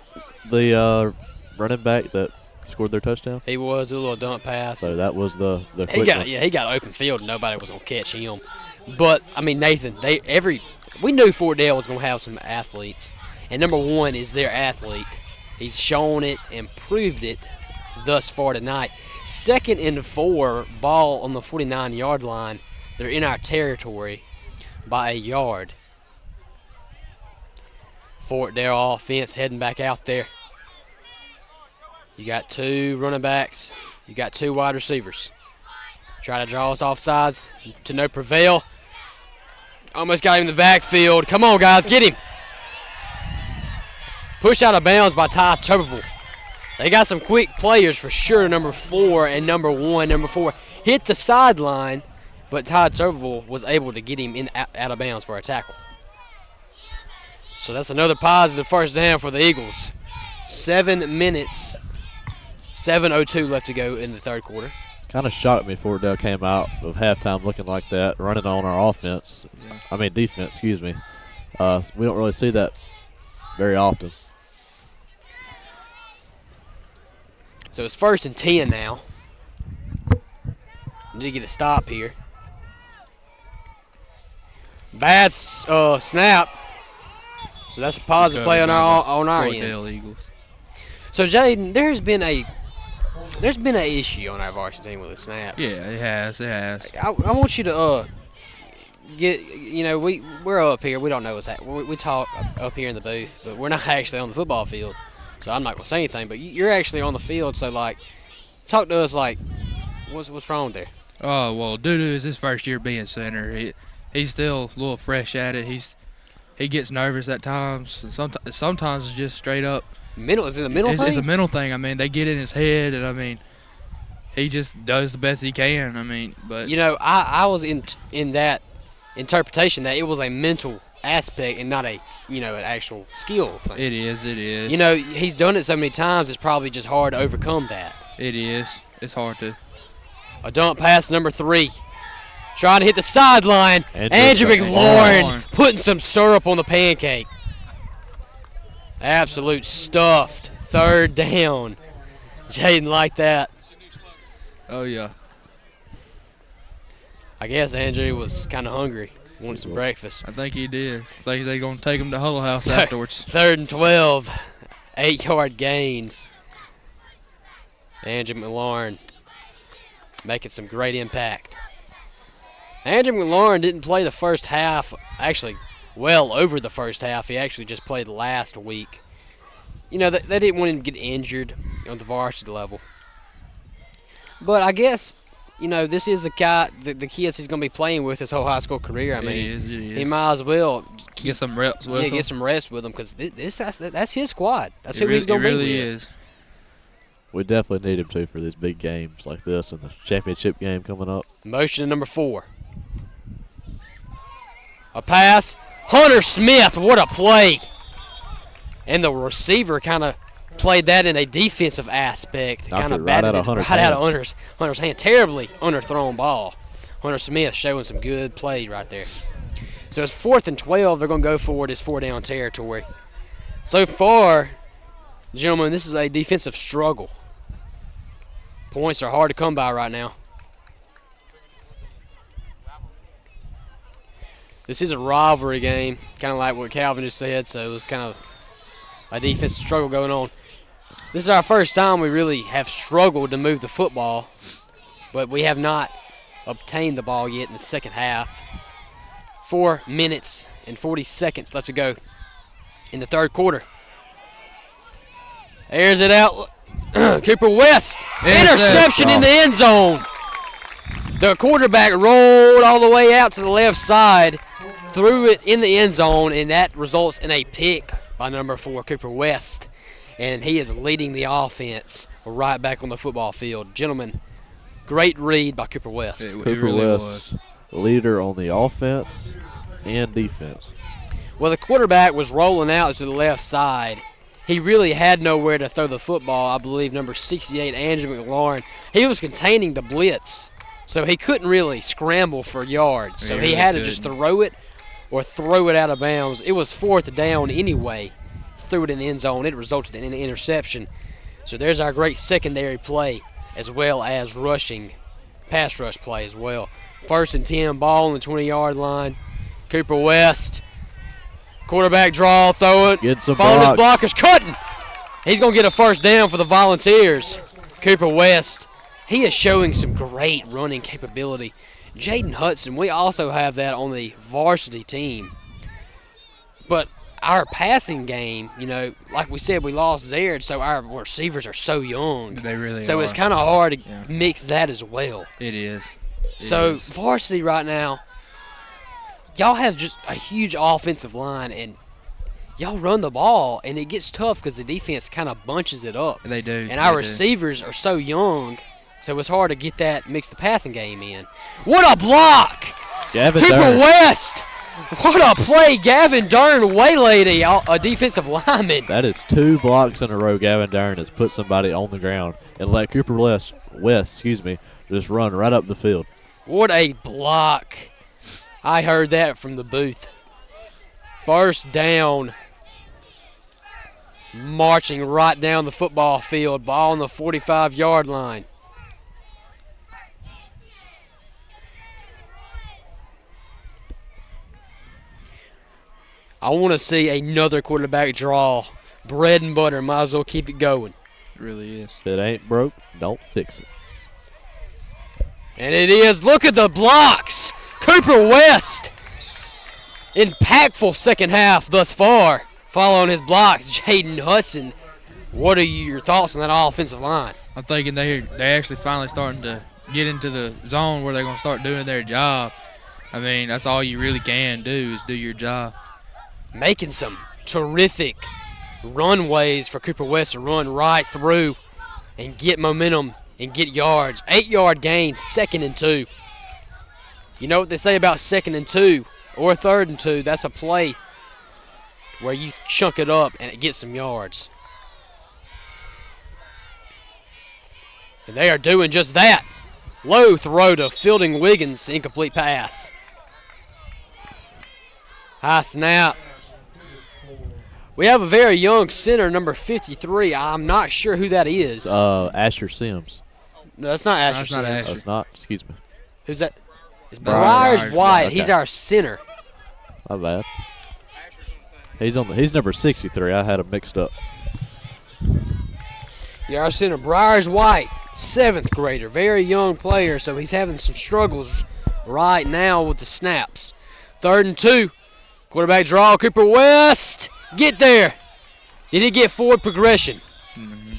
the running back that scored their touchdown? He was a little dump pass. So that was the He quick got one. he got open field and nobody was gonna catch him. But I mean, Nathan, we knew Fort Dale was gonna have some athletes, and number 1 is their athlete. He's shown it and proved it thus far tonight. 2nd and 4, ball on the 49-yard line. They're in our territory by a yard. Fort Dale offense heading back out there. You got 2 running backs. You got 2 wide receivers. Try to draw us off sides to no prevail. Almost got him in the backfield. Come on, guys, get him. Pushed out of bounds by Ty Tuberville. They got some quick players for sure, number 4 and number 1. Number 4 hit the sideline, but Ty Tuberville was able to get him out of bounds for a tackle. So that's another positive first down for the Eagles. 7 minutes, 7:02 left to go in the third quarter. Kind of shocked me Fordale came out of halftime looking like that, running on our offense. Yeah. I mean defense, excuse me. We don't really see that very often. So it's 1st and 10 now. Need to get a stop here. Bad snap. So that's a positive play on our end. Eagles. So Jaden, there's been a issue on our varsity team with the snaps. Yeah, it has. I want you to we're up here. We don't know what's happening. We talk up here in the booth, but we're not actually on the football field. So I'm not gonna say anything. But you're actually on the field. So like, talk to us. Like, what's wrong there? Oh well, Dudu is his first year being center. He's still a little fresh at it. He gets nervous at times. Sometimes it's just straight up. Is it a mental thing? It's a mental thing. I mean, they get in his head, and I mean, he just does the best he can. I mean, but I was in that interpretation that it was a mental aspect and not an actual skill thing. It is. He's done it so many times. It's probably just hard to overcome that. It is. It's hard to. A dump pass, number 3. Trying to hit the sideline. Andrew McLaurin putting some syrup on the pancake. Absolute stuffed. 3rd down. Jaden liked that. Oh, yeah. I guess Andrew was kind of hungry. Wanted some breakfast. I think he did. I think they're going to take him to Huddle House afterwards. 3rd and 12. 8-yard gain. Andrew McLaurin making some great impact. Andrew McLaurin didn't play the first half, actually well over the first half. He actually just played last week. They didn't want him to get injured on the varsity level. But I guess, this is the guy, the kids he's going to be playing with his whole high school career. I mean, it is. He might as well get some reps with him. Get some reps with him because that's his squad. That's who he's going to be with. It really is. We definitely need him to for these big games like this and the championship game coming up. Motion to number 4. A pass. Hunter Smith, what a play. And the receiver kind of played that in a defensive aspect. Kind of batted it right out of Hunter's hand. Terribly underthrown ball. Hunter Smith showing some good play right there. So it's 4th and 12. They're going to go for it. It's 4-down territory. So far, gentlemen, this is a defensive struggle. Points are hard to come by right now. This is a rivalry game, kind of like what Calvin just said, so it's kind of a defensive struggle going on. This is our first time we really have struggled to move the football, but we have not obtained the ball yet in the second half. 4 minutes and 40 seconds left to go in the third quarter. Airs it out. Cooper West. Interception in the end zone. The quarterback rolled all the way out to the left side, threw it in the end zone, and that results in a pick by number 4, Cooper West. And he is leading the offense right back on the football field. Gentlemen, great read by Cooper West. Cooper really West, leader on the offense and defense. Well, the quarterback was rolling out to the left side. He really had nowhere to throw the football. I believe number 68, Andrew McLaurin, he was containing the blitz, so he couldn't really scramble for yards. So he had to just throw it or throw it out of bounds. It was 4th down anyway. Threw it in the end zone. It resulted in an interception. So there's our great secondary play as well as rushing, pass rush play as well. 1st and 10, ball on the 20-yard line. Cooper West. Quarterback draw, throw it. Get some followed his blockers, cutting. He's going to get a first down for the Volunteers. Cooper West, he is showing some great running capability. Jaden Hudson, we also have that on the varsity team. But our passing game, like we said, we lost Zared, so our receivers are so young. They really are. So it's kind of hard to mix that as well. It is. So varsity right now, y'all have just a huge offensive line, and y'all run the ball, and it gets tough because the defense kind of bunches it up. They do. And our receivers are so young, so it's hard to get that mix the passing game in. What a block! Gavin Cooper Dern. West! What a play! Gavin Dern waylaid a defensive lineman. That is 2 blocks in a row. Gavin Dern has put somebody on the ground and let Cooper West, just run right up the field. What a block. I heard that from the booth. First down. Marching right down the football field. Ball on the 45-yard line. I want to see another quarterback draw. Bread and butter. Might as well keep it going. It really is. If it ain't broke, don't fix it. And it is. Look at the blocks. Cooper West. Impactful second half thus far. Following his blocks, Jaden Hudson. What are your thoughts on that offensive line? I'm thinking they actually finally starting to get into the zone where they're going to start doing their job. I mean, that's all you really can do is do your job. Making some terrific runways for Cooper West to run right through and get momentum and get yards. 8-yard gain, 2nd and 2. You know what they say about 2nd and 2 or 3rd and 2? That's a play where you chunk it up and it gets some yards. And they are doing just that. Low throw to Fielding Wiggins, incomplete pass. High snap. We have a very young center, number 53. I'm not sure who that is. Asher Sims. No, that's not Asher That's Sims. not Asher. That's not. Excuse me. Who's that? It's Briars Briars White. White. Okay. He's our center. My bad. He's number 63. I had him mixed up. Yeah, our center, Briars White, 7th grader, very young player, so he's having some struggles right now with the snaps. 3rd and 2. Quarterback draw, Cooper West. Get there. Did he get forward progression? Mm-hmm.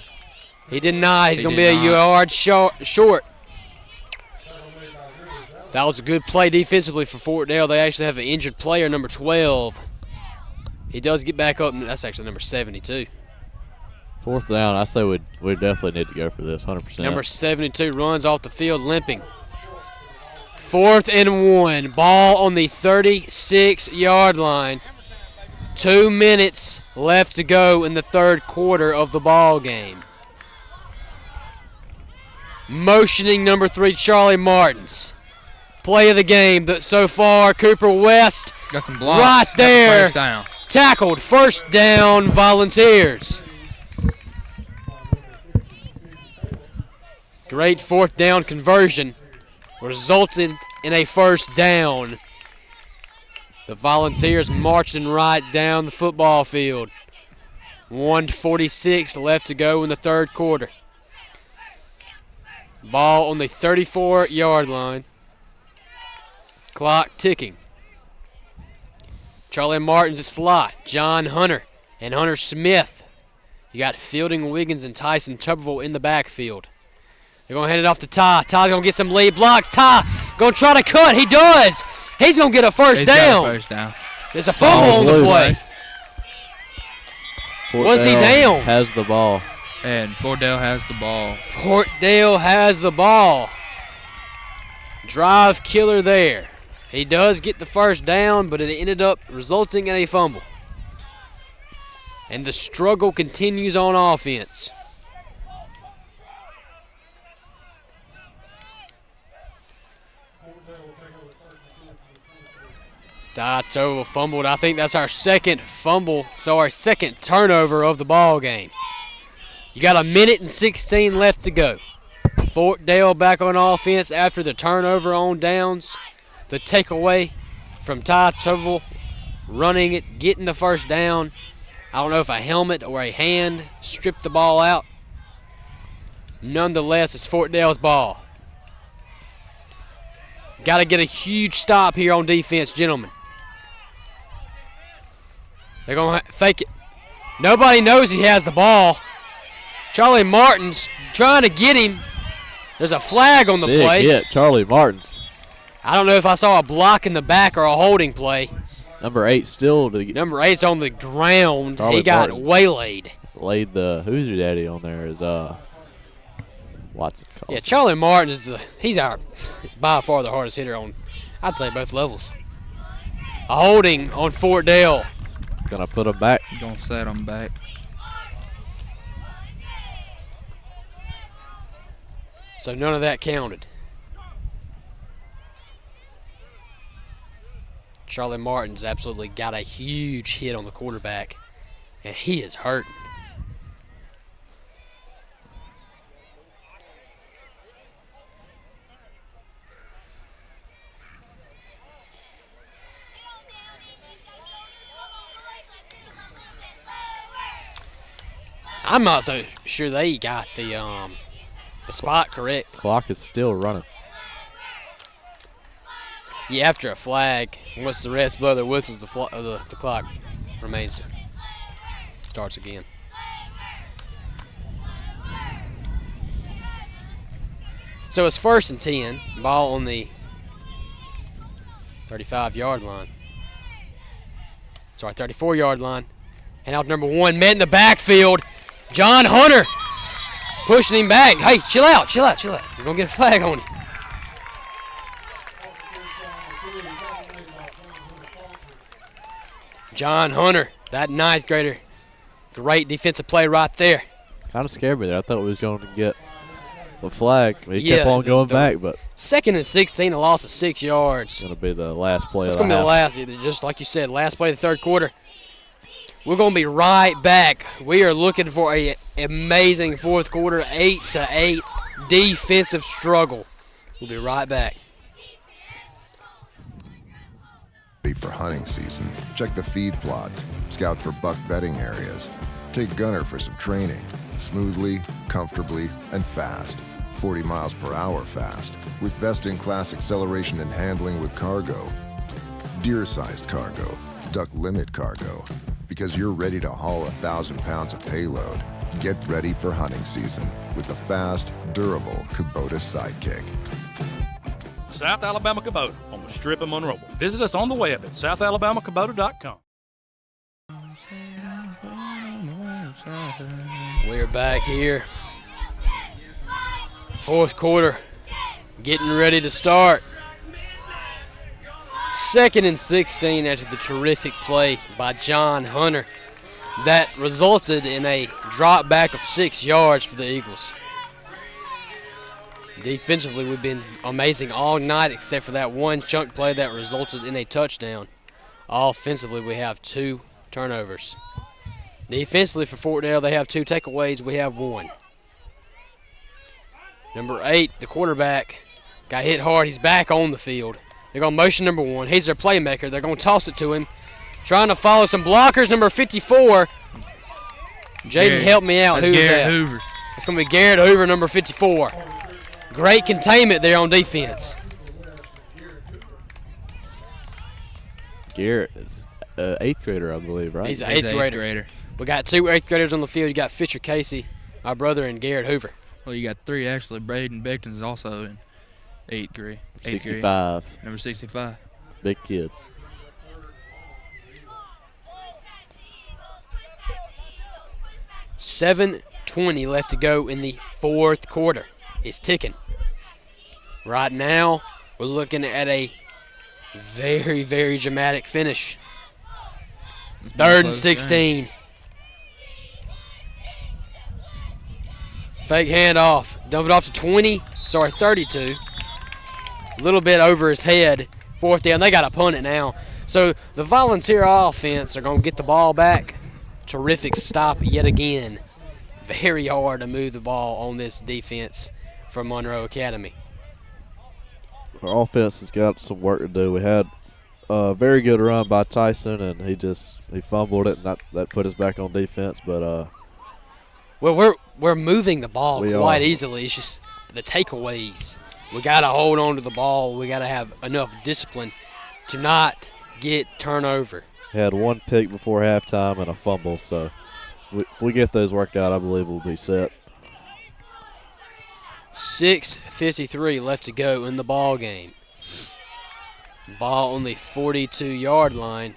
He did not. He's He going to did be a not. yard short. That was a good play defensively for Fort Dale. They actually have an injured player, number 12. He does get back up. That's actually number 72. 4th down. I say we definitely need to go for this. 100%. Number 72 runs off the field limping. 4th and 1. Ball on the 36-yard line. 2 minutes left to go in the 3rd quarter of the ball game. Motioning number 3, Charlie Martins. Play of the game so far, Cooper West Got some blocks. right Got the there. First down. Tackled. First down, Volunteers. Great 4th down conversion resulted in a first down. The Volunteers marching right down the football field. 1:46 left to go in the 3rd quarter. Ball on the 34-yard line. Clock ticking. Charlie Martin's a slot. John Hunter and Hunter Smith. You got Fielding Wiggins and Tyson Tuberville in the backfield. They're going to hand it off to Ty. Ty's going to get some lead blocks. Ty going to try to cut. He does. He's going to get a first He's down. got a first down. There's a fumble on the loose. play. Fort Was he Dale down? Has the ball. And Fort Dale has the ball. Fort Dale has the ball. Drive killer there. He does get the first down, but it ended up resulting in a fumble. And the struggle continues on offense. Dato fumbled. I think that's our second fumble, so our second turnover of the ball game. You got 1:16 left to go. Fort Dale back on offense after the turnover on downs. The takeaway from Ty Tuberville, running it, getting the first down. I don't know if a helmet or a hand stripped the ball out. Nonetheless, it's Fort Dale's ball. Got to get a huge stop here on defense, gentlemen. They're going to fake it. Nobody knows he has the ball. Charlie Martin's trying to get him. There's a flag on the Big play. hit, Charlie Martins. I don't know if I saw a block in the back or a holding play. Number 8 still. Number 8's on the ground. Charlie He got Martin's waylaid. Laid the who's your daddy on there is Watson. Yeah, Charlie Martin he's our by far the hardest hitter on, I'd say, both levels. A holding on Fort Dale. Gonna put him back. Gonna set him back. So none of that counted. Charlie Martin's absolutely got a huge hit on the quarterback, and he is hurting. I'm not so sure they got the spot correct. Clock is still running. Yeah, after a flag, once the refs blow their whistles, the clock remains, starts again. So it's 1st and 10, ball on the 35-yard line. Sorry, 34-yard line. And out number 1, met in the backfield. John Hunter pushing him back. Hey, chill out. You're going to get a flag on him. John Hunter, that 9th grader. Great defensive play right there. Kind of scared me there. I thought we was going to get a flag. He kept on going back, but 2nd and 16, a loss of 6 yards. It's going to be the last play. It's going to be the last, just like you said, last play of the 3rd quarter. We're going to be right back. We are looking for an amazing 4th quarter, 8-8 defensive struggle. We'll be right back. For hunting season, check the feed plots, scout for buck bedding areas, take Gunner for some training, smoothly, comfortably, and fast. 40 miles per hour fast, with best-in-class acceleration and handling with cargo. Deer-sized cargo, duck limit cargo, because you're ready to haul 1,000 pounds of payload. Get ready for hunting season with the fast, durable Kubota Sidekick. South Alabama Kubota on the Strip of Monroe. Visit us on the web at southalabamacubota.com. We're back here. 4th quarter, getting ready to start. 2nd and 16 after the terrific play by John Hunter that resulted in a drop back of 6 yards for the Eagles. Defensively, we've been amazing all night except for that one chunk play that resulted in a touchdown. Offensively, we have 2 turnovers. Defensively for Fort Dale, they have 2 takeaways. We have 1. Number 8, the quarterback, got hit hard. He's back on the field. They're going to motion number 1. He's their playmaker. They're going to toss it to him. Trying to follow some blockers. Number 54. Jaden, help me out. Who's Garrett that? Hoover. It's going to be Garrett Hoover, number 54. Great containment there on defense. Garrett is 8th grader, I believe, right? He's an 8th grader. We got 2 8th graders on the field. You got Fisher Casey, my brother, and Garrett Hoover. Well, you got 3 actually. Braden Beckton's also in 8th grade. 65. Number 65. Big kid. $7:20 left to go in the 4th quarter. It's ticking. Right now, we're looking at a very, very dramatic finish. 3rd and 16. Game. Fake handoff. Dump it off to 32. A little bit over his head. 4th down. They got to punt it now. So the Volunteer offense are going to get the ball back. Terrific stop yet again. Very hard to move the ball on this defense from Monroe Academy. Our offense has got some work to do. We had a very good run by Tyson, and he fumbled it, and that put us back on defense. But well, we're moving the ball quite easily. It's just the takeaways. We got to hold on to the ball. We got to have enough discipline to not get turnover. We had 1 pick before halftime and a fumble, so if we get those worked out, I believe we'll be set. 6:53 left to go in the ball game. Ball on the 42-yard line.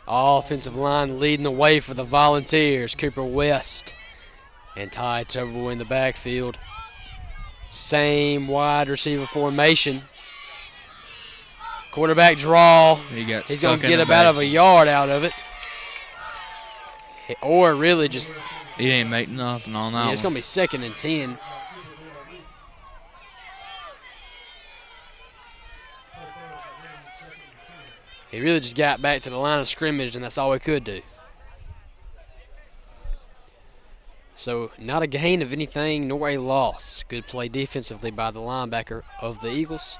Offensive line leading the way for the Volunteers. Cooper West and Ty Toverville in the backfield. Same wide receiver formation. Quarterback draw. He's going to get about a yard out of it. Or really just. He didn't make nothing on that one. It's going to be 2nd and 10. He really just got back to the line of scrimmage, and that's all he could do. So not a gain of anything, nor a loss. Good play defensively by the linebacker of the Eagles.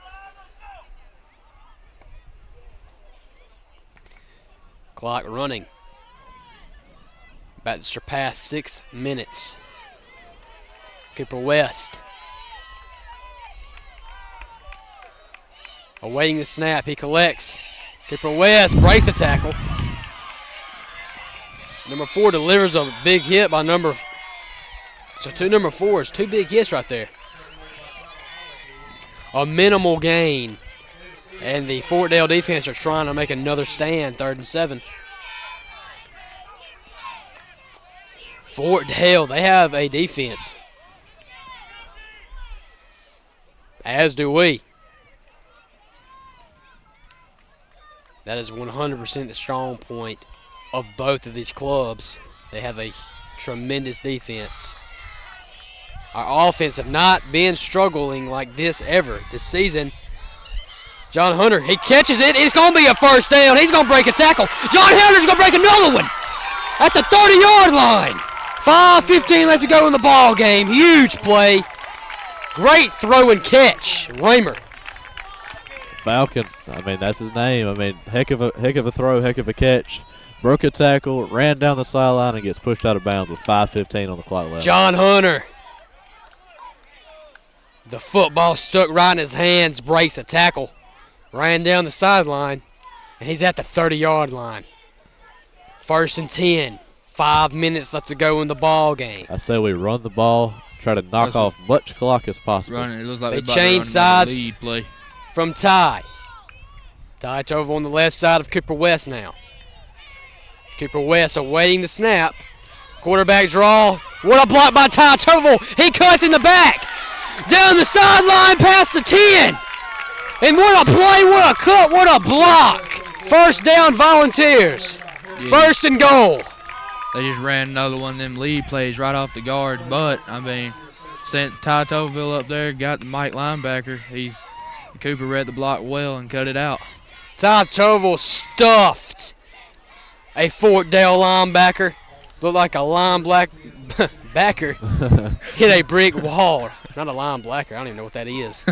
Clock running. About to surpass 6 minutes. Cooper West. Awaiting the snap, he collects. Cooper West breaks the tackle. Number 4 delivers a big hit by number. So number 4s, 2 big hits right there. A minimal gain. And the Fort Dale defense are trying to make another stand, 3rd and 7. Fort Dale, they have a defense. As do we. That is 100% the strong point of both of these clubs. They have a tremendous defense. Our offense have not been struggling like this ever this season. John Hunter, he catches it. It's going to be a 1st down. He's going to break a tackle. John Hunter's going to break another one at the 30-yard line. 5:15 left to go in the ball game. Huge play. Great throw and catch. Raymer. Falcon, I mean, that's his name. I mean, heck of a throw, heck of a catch. Broke a tackle, ran down the sideline, and gets pushed out of bounds with 5:15 on the clock left. John Hunter. The football stuck right in his hands, breaks a tackle. Ran down the sideline, and he's at the 30-yard line. 1st and 10. 5 minutes left to go in the ball game. I say we run the ball, try to knock off much clock as possible. Running, it looks like they change sides lead play. From Ty. Ty's over on the left side of Cooper West now. Cooper West awaiting the snap. Quarterback draw. What a block by Ty Toverville. He cuts in the back. Down the sideline past the 10. And what a play, what a cut, what a block. 1st down Volunteers. Yeah. 1st and goal. They just ran another one of them lead plays right off the guard. But, I mean, sent Ty Toverville up there, got the Mike linebacker. Cooper read the block well and cut it out. Ty Toverville stuffed a Fort Dale linebacker. Looked like a linebacker hit a brick wall. Not a linebacker. I don't even know what that is.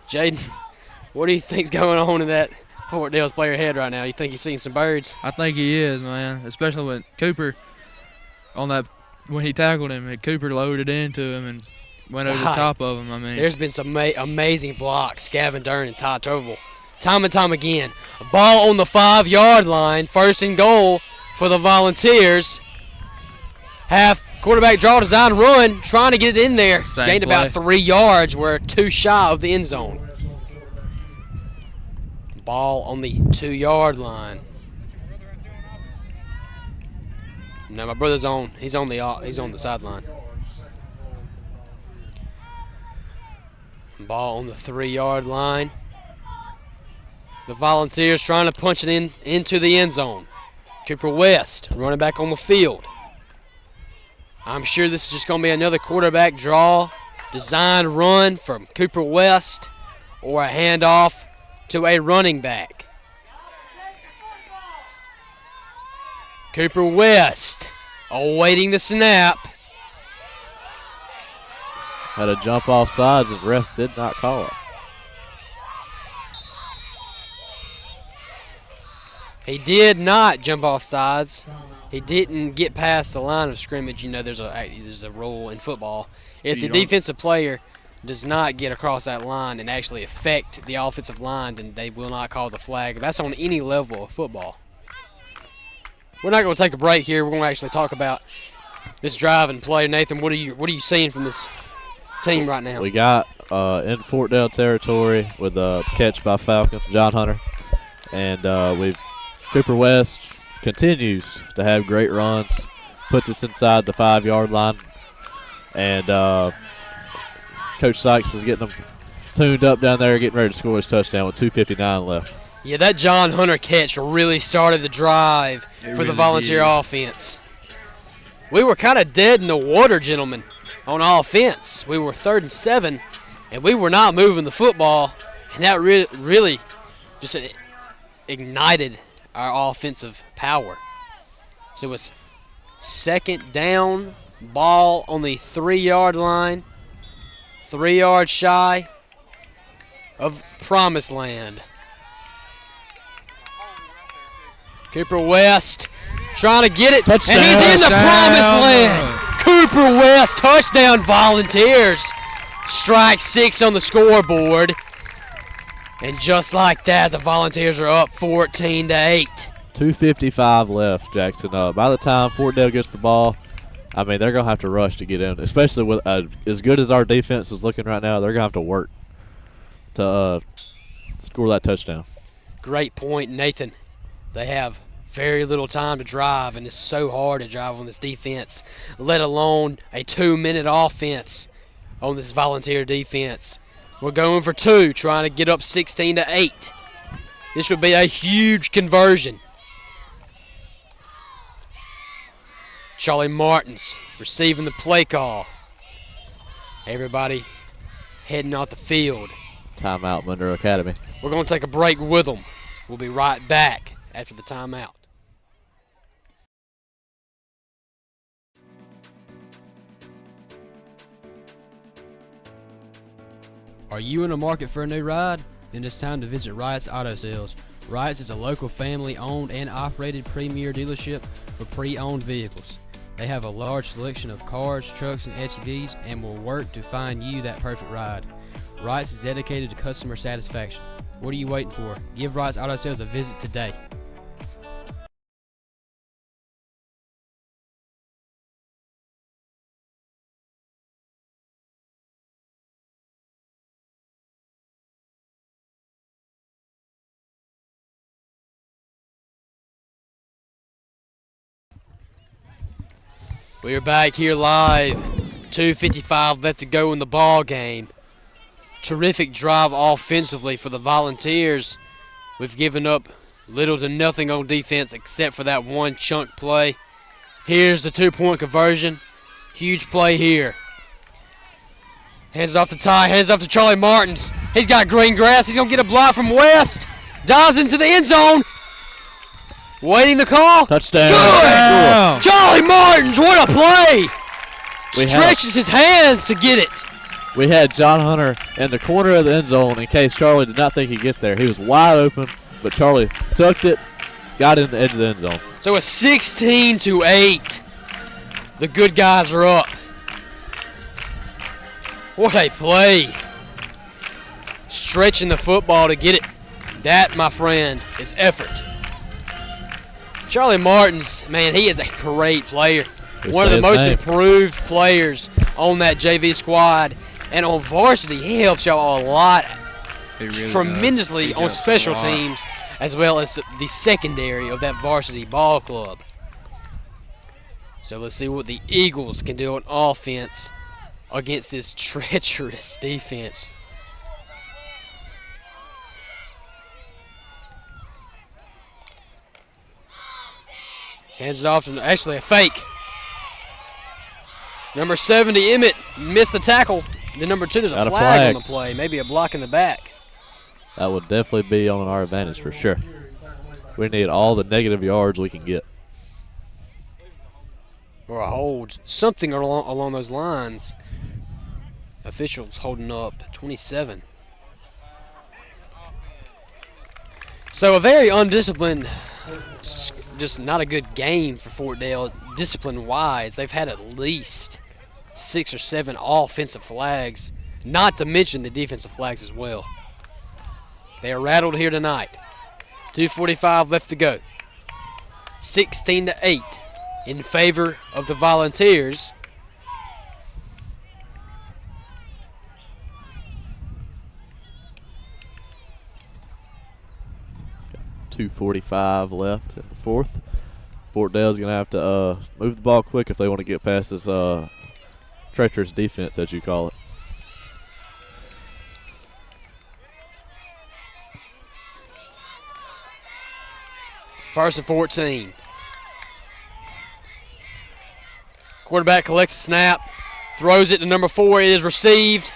Jaden, what do you think's going on in that Fort Dale's player head right now? You think he's seen some birds? I think he is, man. Especially when Cooper on that when he tackled him, Cooper loaded into him and went over the top of him. I mean, there's been some amazing blocks, Gavin Dern and Ty Toverville. Time and time again. A ball on the 5-yard line. 1st and goal for the Volunteers. Quarterback draw, design, run. Trying to get it in there. Gained about 3 yards. We're 2 shy of the end zone. Ball on the 2-yard line. No, my brother's on. He's on the sideline. Ball on the 3-yard line. The Volunteers trying to punch it into the end zone. Cooper West running back on the field. I'm sure this is just going to be another quarterback draw, design run from Cooper West, or a handoff to a running back. Cooper West awaiting the snap. Had a jump off sides and refs did not call it. He did not jump off sides. He didn't get past the line of scrimmage. You know, there's a rule in football. If the defensive player does not get across that line and actually affect the offensive line, then they will not call the flag. That's on any level of football. We're not going to take a break here. We're going to actually talk about this drive and play. Nathan, what are you seeing from this team right now? We got in Fortdale territory with a catch by Falcon, John Hunter. And Cooper West continues to have great runs, puts us inside the 5-yard line. And Coach Sykes is getting them tuned up down there, getting ready to score his touchdown with 2:59 left. Yeah, that John Hunter catch really started the drive for the Volunteer offense. We were kind of dead in the water, gentlemen, on offense. We were 3rd and 7, and we were not moving the football, and that really just ignited our offensive power. So it was 2nd down, ball on the 3-yard line, 3 yards shy of promised land. Cooper West trying to get it, touchdown. And he's in the promised land. Cooper West, touchdown Volunteers. Strike 6 on the scoreboard. And just like that, the Volunteers are up 14-8. 2:55 left, Jackson. By the time Fortdale gets the ball, I mean, they're going to have to rush to get in, especially with as good as our defense is looking right now. They're going to have to work to score that touchdown. Great point, Nathan. They have very little time to drive, and it's so hard to drive on this defense, let alone a 2-minute offense on this Volunteer defense. We're going for 2, trying to get up 16-8. This would be a huge conversion. Charlie Martins receiving the play call. Everybody heading off the field. Timeout, Monroe Academy. We're going to take a break with them. We'll be right back after the timeout. Are you in the market for a new ride? Then it's time to visit Wright's Auto Sales. Wright's is a local family-owned and operated premier dealership for pre-owned vehicles. They have a large selection of cars, trucks, and SUVs and will work to find you that perfect ride. Wright's is dedicated to customer satisfaction. What are you waiting for? Give Wright's Auto Sales a visit today. We are back here live. 2:55 left to go in the ball game. Terrific drive offensively for the Volunteers. We've given up little to nothing on defense except for that one chunk play. Here's the 2-point conversion. Huge play here. Hands off to Ty, hands off to Charlie Martins. He's got green grass. He's going to get a block from West. Dives into the end zone. Waiting the call. Touchdown. Good. Charlie Martins, what a play. Stretches his hands to get it. We had John Hunter in the corner of the end zone in case Charlie did not think he'd get there. He was wide open, but Charlie tucked it, got in the edge of the end zone. So it's 16-8. The good guys are up. What a play. Stretching the football to get it. That, my friend, is effort. Charlie Martins, man, he is a great player. One of the most improved players on that JV squad. And on varsity, he helps y'all a lot, really tremendously on special teams, as well as the secondary of that varsity ball club. So let's see what the Eagles can do on offense against this treacherous defense. Hands it off to actually a fake. Number 70, Emmett, missed the tackle. Then number 2, there's a flag on the play. Maybe a block in the back. That would definitely be on our advantage for sure. We need all the negative yards we can get. Or a hold. Something along those lines. Officials holding up 27. So a very undisciplined, just not a good game for Fort Dale discipline-wise. They've had at least 6 or 7 offensive flags, not to mention the defensive flags as well. They are rattled here tonight. 2:45 left to go. 16-8 in favor of the Volunteers. 2:45 left in the fourth. Fort Dale's going to have to move the ball quick if they want to get past this treacherous defense, as you call it. First and 14. Quarterback collects the snap, throws it to number 4. It is received.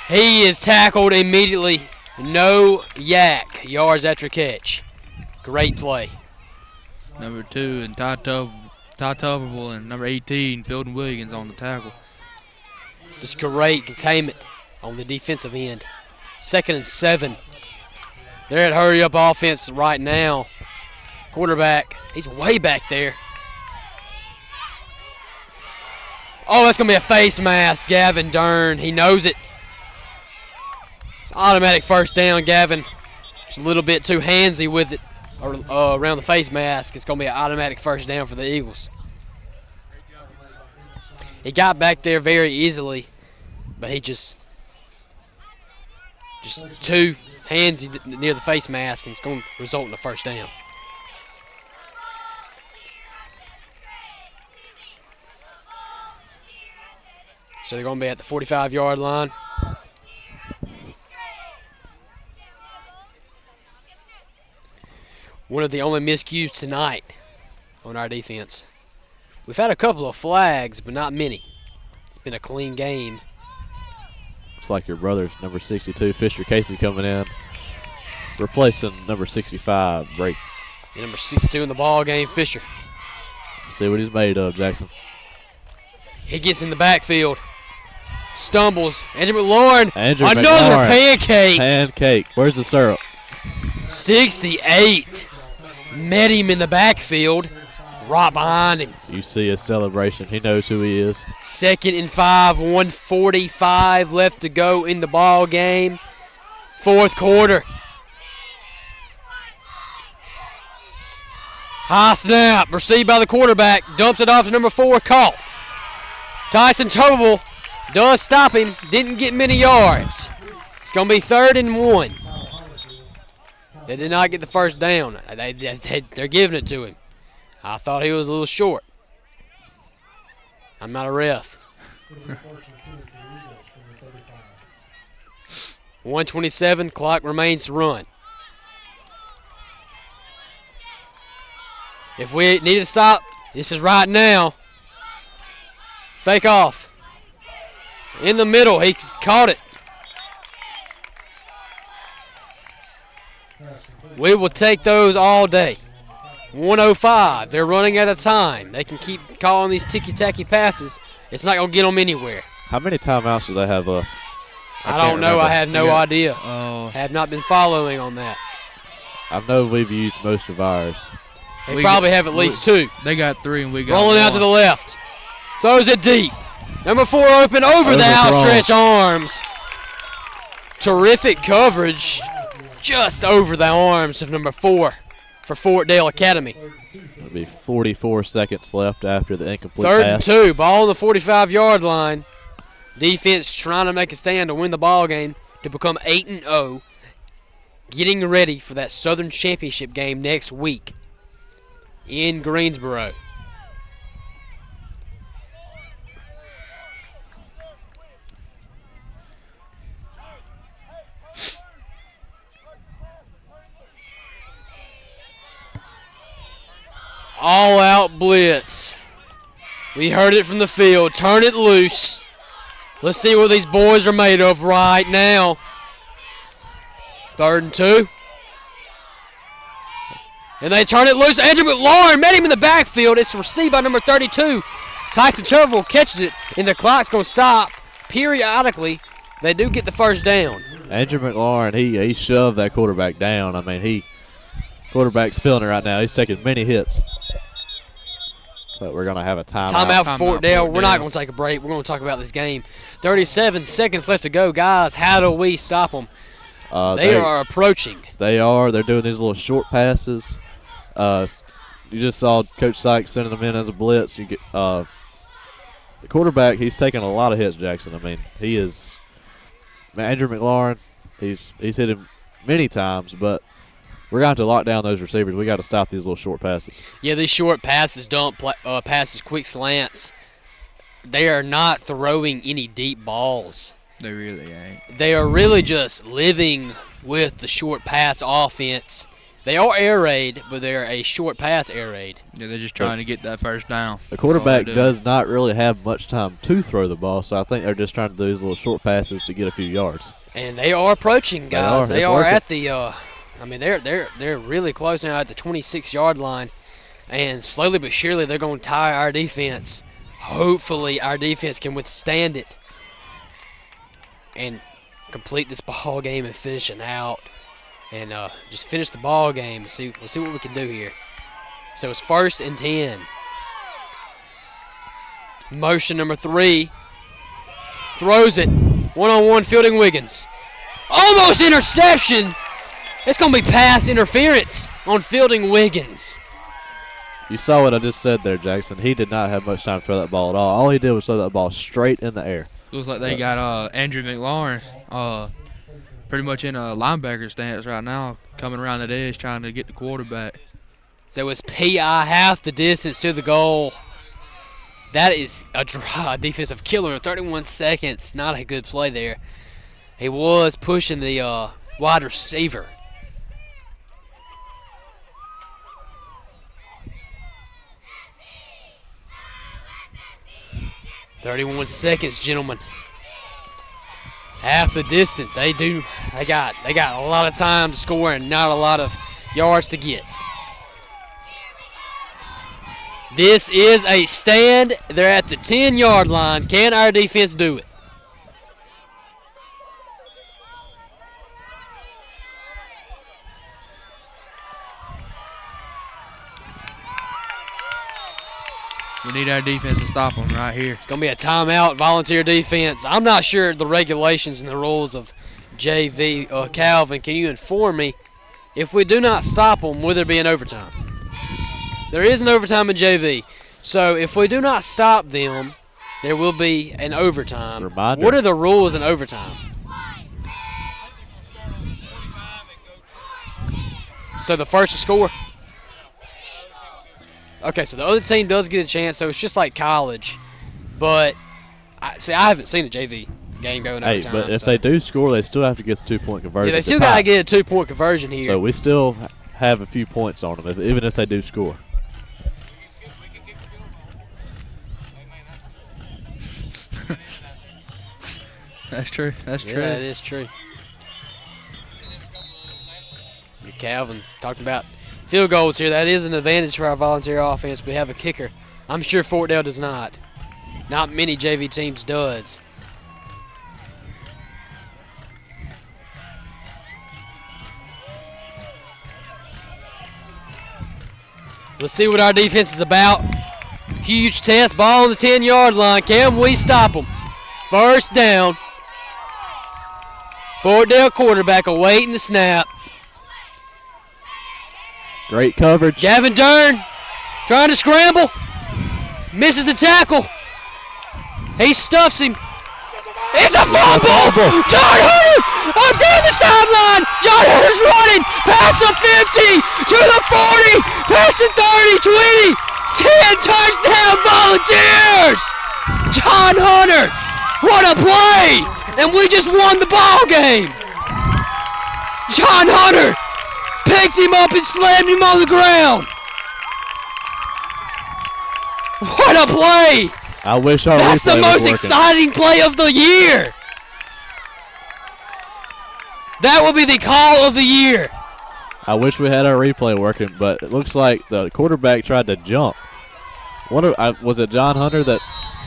He is tackled immediately. No yards after catch. Great play. Number 2 and Ty Tuberville and number 18, Fielding Williams on the tackle. Just great containment on the defensive end. 2nd and 7. They're at hurry up offense right now. Quarterback, he's way back there. Oh, that's going to be a face mask, Gavin Dern. He knows it. It's automatic first down, Gavin. Just a little bit too handsy with it around the face mask. It's going to be an automatic first down for the Eagles. He got back there very easily, but he just too handsy near the face mask, and it's going to result in a first down. So they're going to be at the 45-yard line. One of the only miscues tonight on our defense. We've had a couple of flags, but not many. It's been a clean game. Looks like your brother's number 62, Fisher Casey, coming in, replacing number 65, Brake. And number 62 in the ball game, Fisher. See what he's made of, Jackson. He gets in the backfield. Stumbles. Andrew McLaurin. Another McLaurin. pancake. Pancake. Where's the syrup? 68. Met him in the backfield. Right behind him. You see his celebration. He knows who he is. 2nd and 5. 1:45 left to go in the ball game. Fourth quarter. High snap. Received by the quarterback. Dumps it off to number 4. Caught. Tyson Toville does stop him. Didn't get many yards. It's going to be 3rd and 1. They did not get the first down. They're giving it to him. I thought he was a little short. I'm not a ref. 1:27. Clock remains to run. If we need to stop, this is right now. Fake off. In the middle, he caught it. We will take those all day. 1:05. They're running out of time. They can keep calling these ticky-tacky passes. It's not going to get them anywhere. How many timeouts do they have left? I don't know. I have no idea. Oh. Have not been following on that. I know we've used most of ours. They probably have at least 2. They got 3 and we got Rolling 1. out to the left. Throws it deep. Number 4 open over the outstretched arms. Terrific coverage. Just over the arms of number 4 for Fort Dale Academy. It'll be 44 seconds left after the incomplete 3rd pass. and 2. Ball on the 45-yard line. Defense trying to make a stand to win the ball game to become 8-0. Getting ready for that Southern Championship game next week in Greensboro. All-out blitz. We heard it from the field. Turn it loose. Let's see what these boys are made of right now. 3rd and 2. And they turn it loose. Andrew McLaurin met him in the backfield. It's received by number 32. Tyson Cherville catches it, and the clock's going to stop periodically. They do get the first down. Andrew McLaurin, he shoved that quarterback down. I mean, quarterback's feeling it right now. He's taking many hits. But we're going to have a timeout. Timeout for Fort Dale. We're not going to take a break. We're going to talk about this game. 37 seconds left to go. Guys, how do we stop them? They are approaching. They are. They're doing these little short passes. You just saw Coach Sykes sending them in as a blitz. You get the quarterback. He's taking a lot of hits, Jackson. I mean, he is. Andrew McLaurin. He's hit him many times, but we're going to have to lock down those receivers. We got to stop these little short passes. Yeah, these short passes, dump passes, quick slants, they are not throwing any deep balls. They really ain't. They are really just living with the short pass offense. They are air raid, but they're a short pass air raid. Yeah, they're just trying to get that first down. The quarterback does not really have much time to throw the ball, so I think they're just trying to do these little short passes to get a few yards. And they are approaching, guys. They are working. at the. I mean, they're really close now at the 26-yard line, and slowly but surely they're going to tire our defense. Hopefully, our defense can withstand it and complete this ball game and finish it out, and just finish the ball game. We'll see what we can do here. So it's 1st and 10. Motion number 3. Throws it. One-on-one fielding Wiggins. Almost interception. It's going to be pass interference on fielding Wiggins. You saw what I just said there, Jackson. He did not have much time to throw that ball at all. All he did was throw that ball straight in the air. Looks like they got Andrew McLaurin pretty much in a linebacker stance right now, coming around that edge trying to get the quarterback. So it's P.I. half the distance to the goal. That is a dry defensive killer. 31 seconds. Not a good play there. He was pushing the wide receiver. "31 seconds, gentlemen. Half the distance. They got a lot of time to score and not a lot of yards to get. This is a stand. They're at the 10-yard line. Can our defense do it? We need our defense to stop them right here. It's going to be a timeout, volunteer defense. I'm not sure the regulations and the rules of JV. Calvin, can you inform me? If we do not stop them, will there be an overtime? There is an overtime in JV. So if we do not stop them, there will be an overtime. Reminder. What are the rules in overtime? So the first to score? Okay, so the other team does get a chance, so it's just like college. But, I haven't seen a JV game go in overtime. But if they do score, they still have to get the 2-point conversion. Yeah, they still got to get a 2-point conversion here. So we still have a few points on them, even if they do score. That's true. That's true. Yeah, that is true. Calvin talked about field goals here. That is an advantage for our volunteer offense. We have a kicker. I'm sure Fort Dale does not. Not many JV teams does. Let's see what our defense is about. Huge test. Ball on the 10-yard line. Can we stop them? First down. Fort Dale quarterback awaiting the snap. Great coverage. Gavin Dern trying to scramble. Misses the tackle. He stuffs him. It's a fumble! John Hunter up down the sideline. John Hunter's running past the 50 to the 40, past the 30, 20, 10 touchdown Volunteers! John Hunter, what a play! And we just won the ball game. John Hunter picked him up and slammed him on the ground. What a play! I wish our That's the replay was most working. exciting play of the year. That will be the call of the year. I wish we had our replay working, but it looks like the quarterback tried to jump. Was it John Hunter that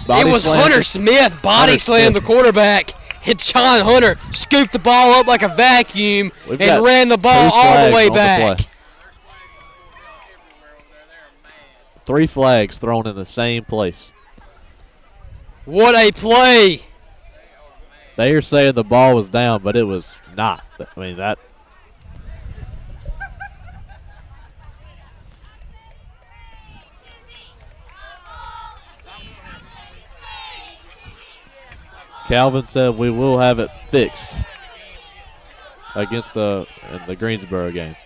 body It was slammed Hunter him? Smith body slammed the quarterback. And John Hunter scooped the ball up like a vacuum We've got and ran the ball 2 all the flags way on back. play. 3 flags thrown in the same place. What a play. They are saying the ball was down, but it was not. I mean, that. Calvin said we will have it fixed against in the Greensboro game.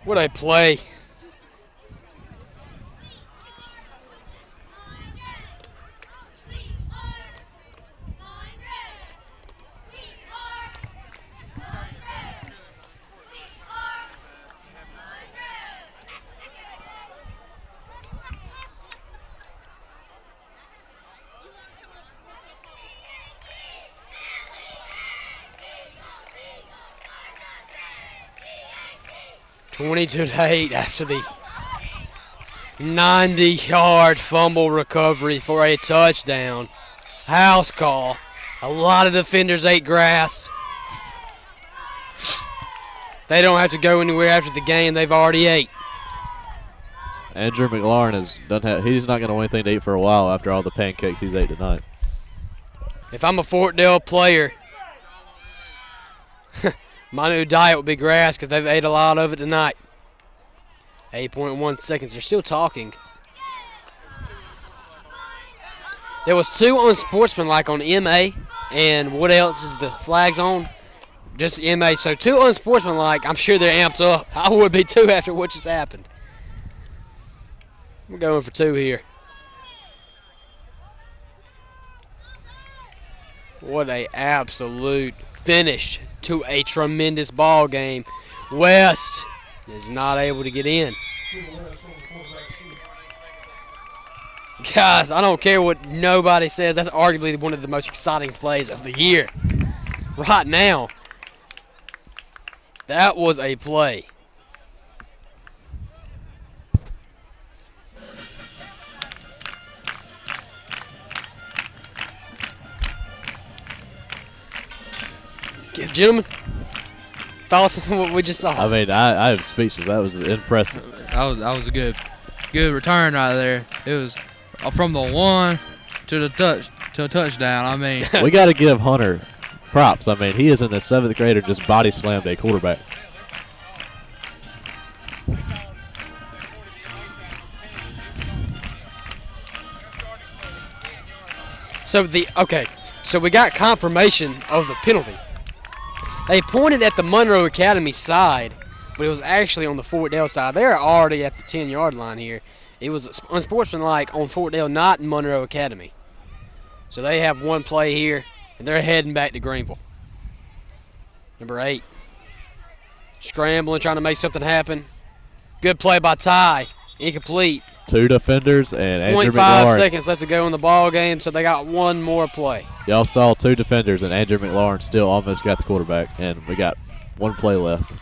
What a play. (22-8) after the 90-yard fumble recovery for a touchdown. House call. A lot of defenders ate grass. They don't have to go anywhere after the game. They've already ate. Andrew McLaurin he's not going to want anything to eat for a while after all the pancakes he's ate tonight. If I'm a Fortdale player, my new diet would be grass because they've ate a lot of it tonight. 8.1 seconds. They're still talking. There was 2 unsportsmanlike on MA, and what else is the flags on? Just MA. So 2 unsportsmanlike. I'm sure they're amped up. I would be too after what just happened. We're going for 2 here. What a absolute finish to a tremendous ball game. West is not able to get in. Guys, I don't care what nobody says. That's arguably one of the most exciting plays of the year. Right now. That was a play. Gentlemen, thoughts on what we just saw? I mean, I am speechless. That was impressive. That was a good return right there. It was from the 1 to the touchdown. I mean, we got to give Hunter props. I mean, he is in the 7th grade and just body slammed a quarterback. So we got confirmation of the penalty. They pointed at the Monroe Academy side, but it was actually on the Fort Dale side. They're already at the 10-yard line here. It was unsportsmanlike on Fort Dale, not Monroe Academy. So they have one play here, and they're heading back to Greenville. Number 8. Scrambling, trying to make something happen. Good play by Ty. Incomplete. 2 defenders and Andrew 0.5 McLaurin. seconds left to go in the ball game, so they got one more play. Y'all saw 2 defenders and Andrew McLaurin still almost got the quarterback, and we got 1 play left.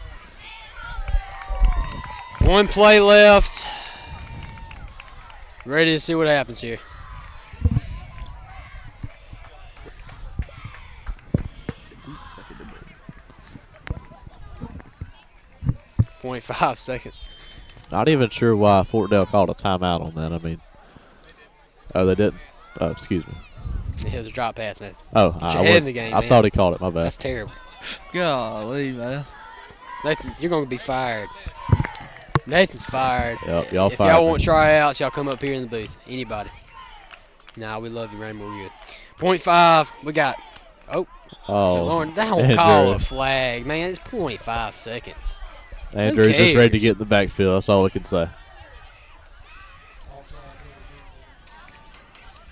1 play left. Ready to see what happens here. .5 seconds. Not even sure why Fort Dale called a timeout on that. I mean, oh, they didn't. Oh, excuse me. It was a drop pass. Now. Oh, ahead of the game, I thought he called it. My bad. That's terrible. Golly, man. Nathan, you're going to be fired. Nathan's fired. Yep, y'all if fired. If y'all want tryouts, y'all come up here in the booth. Anybody. Nah, we love you, Raymond. We're good. .5. We got. Oh. Lauren, that don't call a flag, man. It's .5 seconds. Andrew's just ready to get in the backfield. That's all we can say.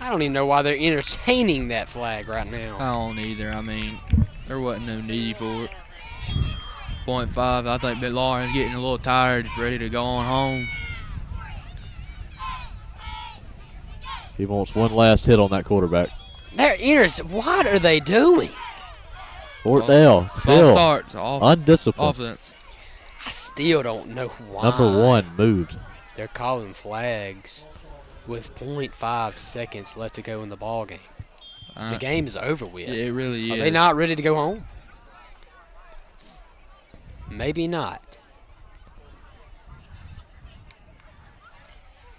I don't even know why they're entertaining that flag right now. I don't either. I mean, there wasn't no need for it. .5. I think McLaurin's getting a little tired, ready to go on home. He wants one last hit on that quarterback. What are they doing? Fort Dale still starts undisciplined. Offense. I still don't know why. Number 1 moved. They're calling flags with .5 seconds left to go in the ball game. The game is over with. Yeah, it really is. Are they not ready to go home? Maybe not.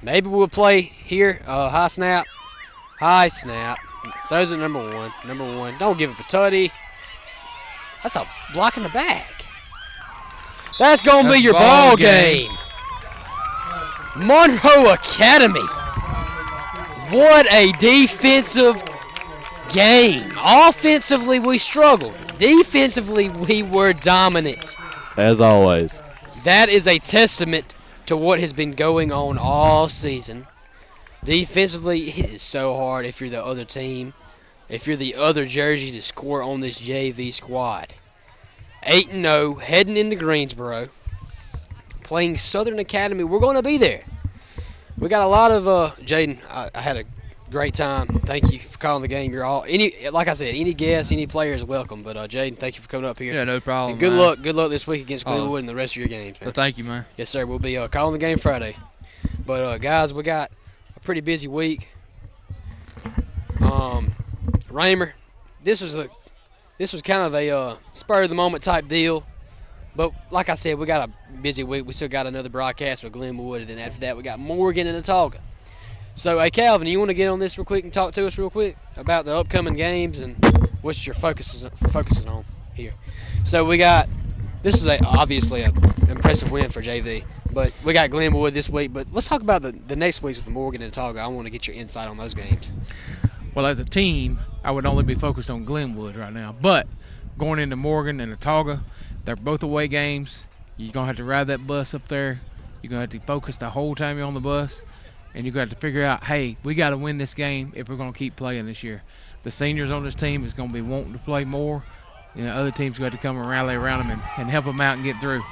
Maybe we'll play here. High snap. High snap. Those are number 1. Number 1. Don't give it to Tutty. That's a block in the back. That's going to be your ball game. Monroe Academy. What a defensive game. Offensively, we struggled. Defensively, we were dominant. As always. that is a testament to what has been going on all season. Defensively, it is so hard if you're the other team, if you're the other jersey to score on this JV squad. 8-0, heading into Greensboro, playing Southern Academy. We're going to be there. We got a lot of Jaden. I had a great time. Thank you for calling the game. You're all like I said, any guest, any player is welcome. But Jaden, thank you for coming up here. Yeah, no problem. And good man. luck. Good luck this week against Glenwood and the rest of your games, man. Well, thank you, man. Yes, sir. We'll be calling the game Friday. But guys, we got a pretty busy week. Raymer, this was kind of a spur of the moment type deal. But like I said, we got a busy week. We still got another broadcast with Glenwood, and then after that we got Morgan and Autauga. So, hey, Calvin, you want to get on this real quick and talk to us real quick about the upcoming games and what your focusing on here? So this is obviously an impressive win for JV, but we got Glenwood this week. But let's talk about the next weeks with Morgan and Autauga. I want to get your insight on those games. Well, as a team, I would only be focused on Glenwood right now. But going into Morgan and Autauga, they're both away games. You're going to have to ride that bus up there. You're going to have to focus the whole time you're on the bus. And you've got to figure out, hey, we got to win this game if we're going to keep playing this year. The seniors on this team is going to be wanting to play more. Other teams got to come and rally around them and help them out and get through.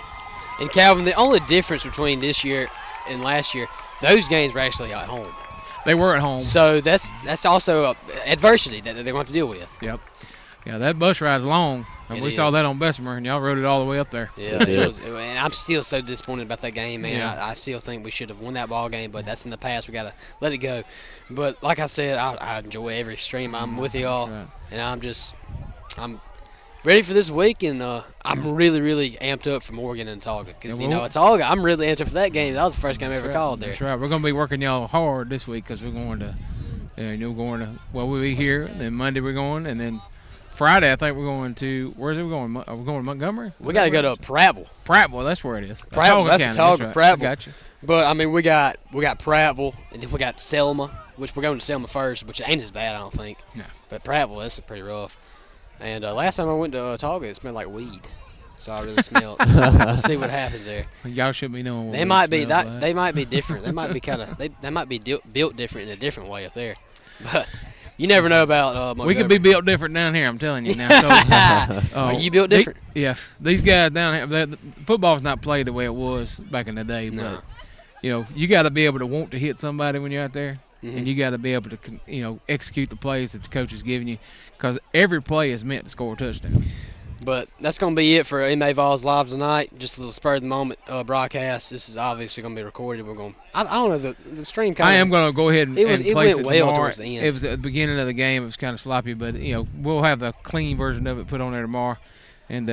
And, Calvin, the only difference between this year and last year, those games were actually at home. They were at home. So that's also adversity that they're going to have to deal with. Yep. Yeah, that bus ride's long. And we saw that on Bessemer, and y'all rode it all the way up there. Yeah, it was, and I'm still so disappointed about that game, man. Yeah. I still think we should have won that ball game, but that's in the past. We got to let it go. But like I said, I enjoy every stream. I'm with y'all, right. And I'm ready for this week, and I'm really, really amped up for Morgan and Autauga because, Autauga, I'm really amped up for that game. That was the first game I ever called there. That's right. We're going to be working y'all hard this week because we're going to, we'll be here, and then Monday we're going, and then Friday, I think we're going to – where's it going? Are we going to Montgomery? We got to go to Prattville. Prattville, that's where it is. Prattville, that's Autauga, right. Prattville. Gotcha. But, I mean, we got Prattville, and then we got Selma, which we're going to Selma first, which ain't as bad, I don't think. No. But Prattville, that's pretty rough. And last time I went to Autauga, it smelled like weed. So I really smelled it. So we'll see what happens there. Y'all should be knowing what they might be that. They might be different. They might be kind of – they might be built different in a different way up there. But – you never know about Montgomery. We could be built different down here, I'm telling you now. So, are you built different? Yes. These guys down here, football's not played the way it was back in the day. No. But, you got to be able to want to hit somebody when you're out there. Mm-hmm. And you got to be able to, execute the plays that the coach is giving you because every play is meant to score a touchdown. But that's going to be it for M.A. Vols Live tonight. Just a little spur of the moment broadcast. This is obviously going to be recorded. We're going. I don't know the stream. I am going to go ahead and place it well tomorrow. Towards the end. It was at the beginning of the game. It was kind of sloppy, but we'll have the clean version of it put on there tomorrow, and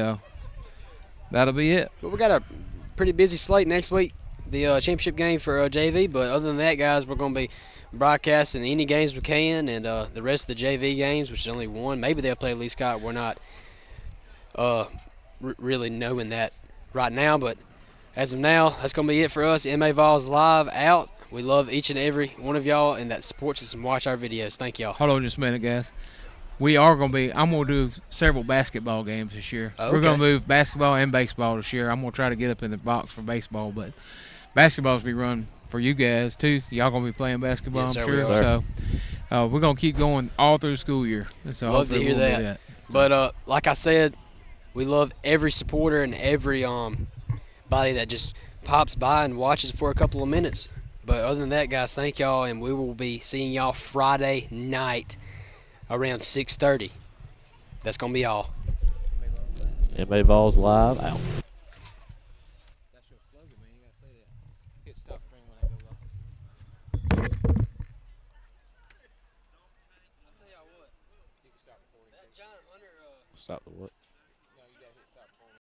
that'll be it. But we got a pretty busy slate next week. The championship game for JV. But other than that, guys, we're going to be broadcasting any games we can, and the rest of the JV games, which is only one. Maybe they'll play Lee Scott. We're not. Really knowing that right now, but as of now, that's going to be it for us. M.A. Vols Live out. We love each and every one of y'all and that supports us and watch our videos. Thank y'all. Hold on just a minute, guys. I'm going to do several basketball games this year. Okay. We're going to move basketball and baseball this year. I'm going to try to get up in the box for baseball, but basketball's be run for you guys too. Y'all going to be playing basketball, yes, I'm sir, sure. So we're going to keep going all through the school year. So love to hear that. But like I said, we love every supporter and every body that just pops by and watches for a couple of minutes. But other than that, guys, thank y'all, and we will be seeing y'all Friday night around 6:30. That's going to be all. M.A. Vols Live out. That's your slogan, man. You got to say that. Hit stop stream when I go live. I'll tell y'all what. You can stop recording. That John Hunter. Stop the what?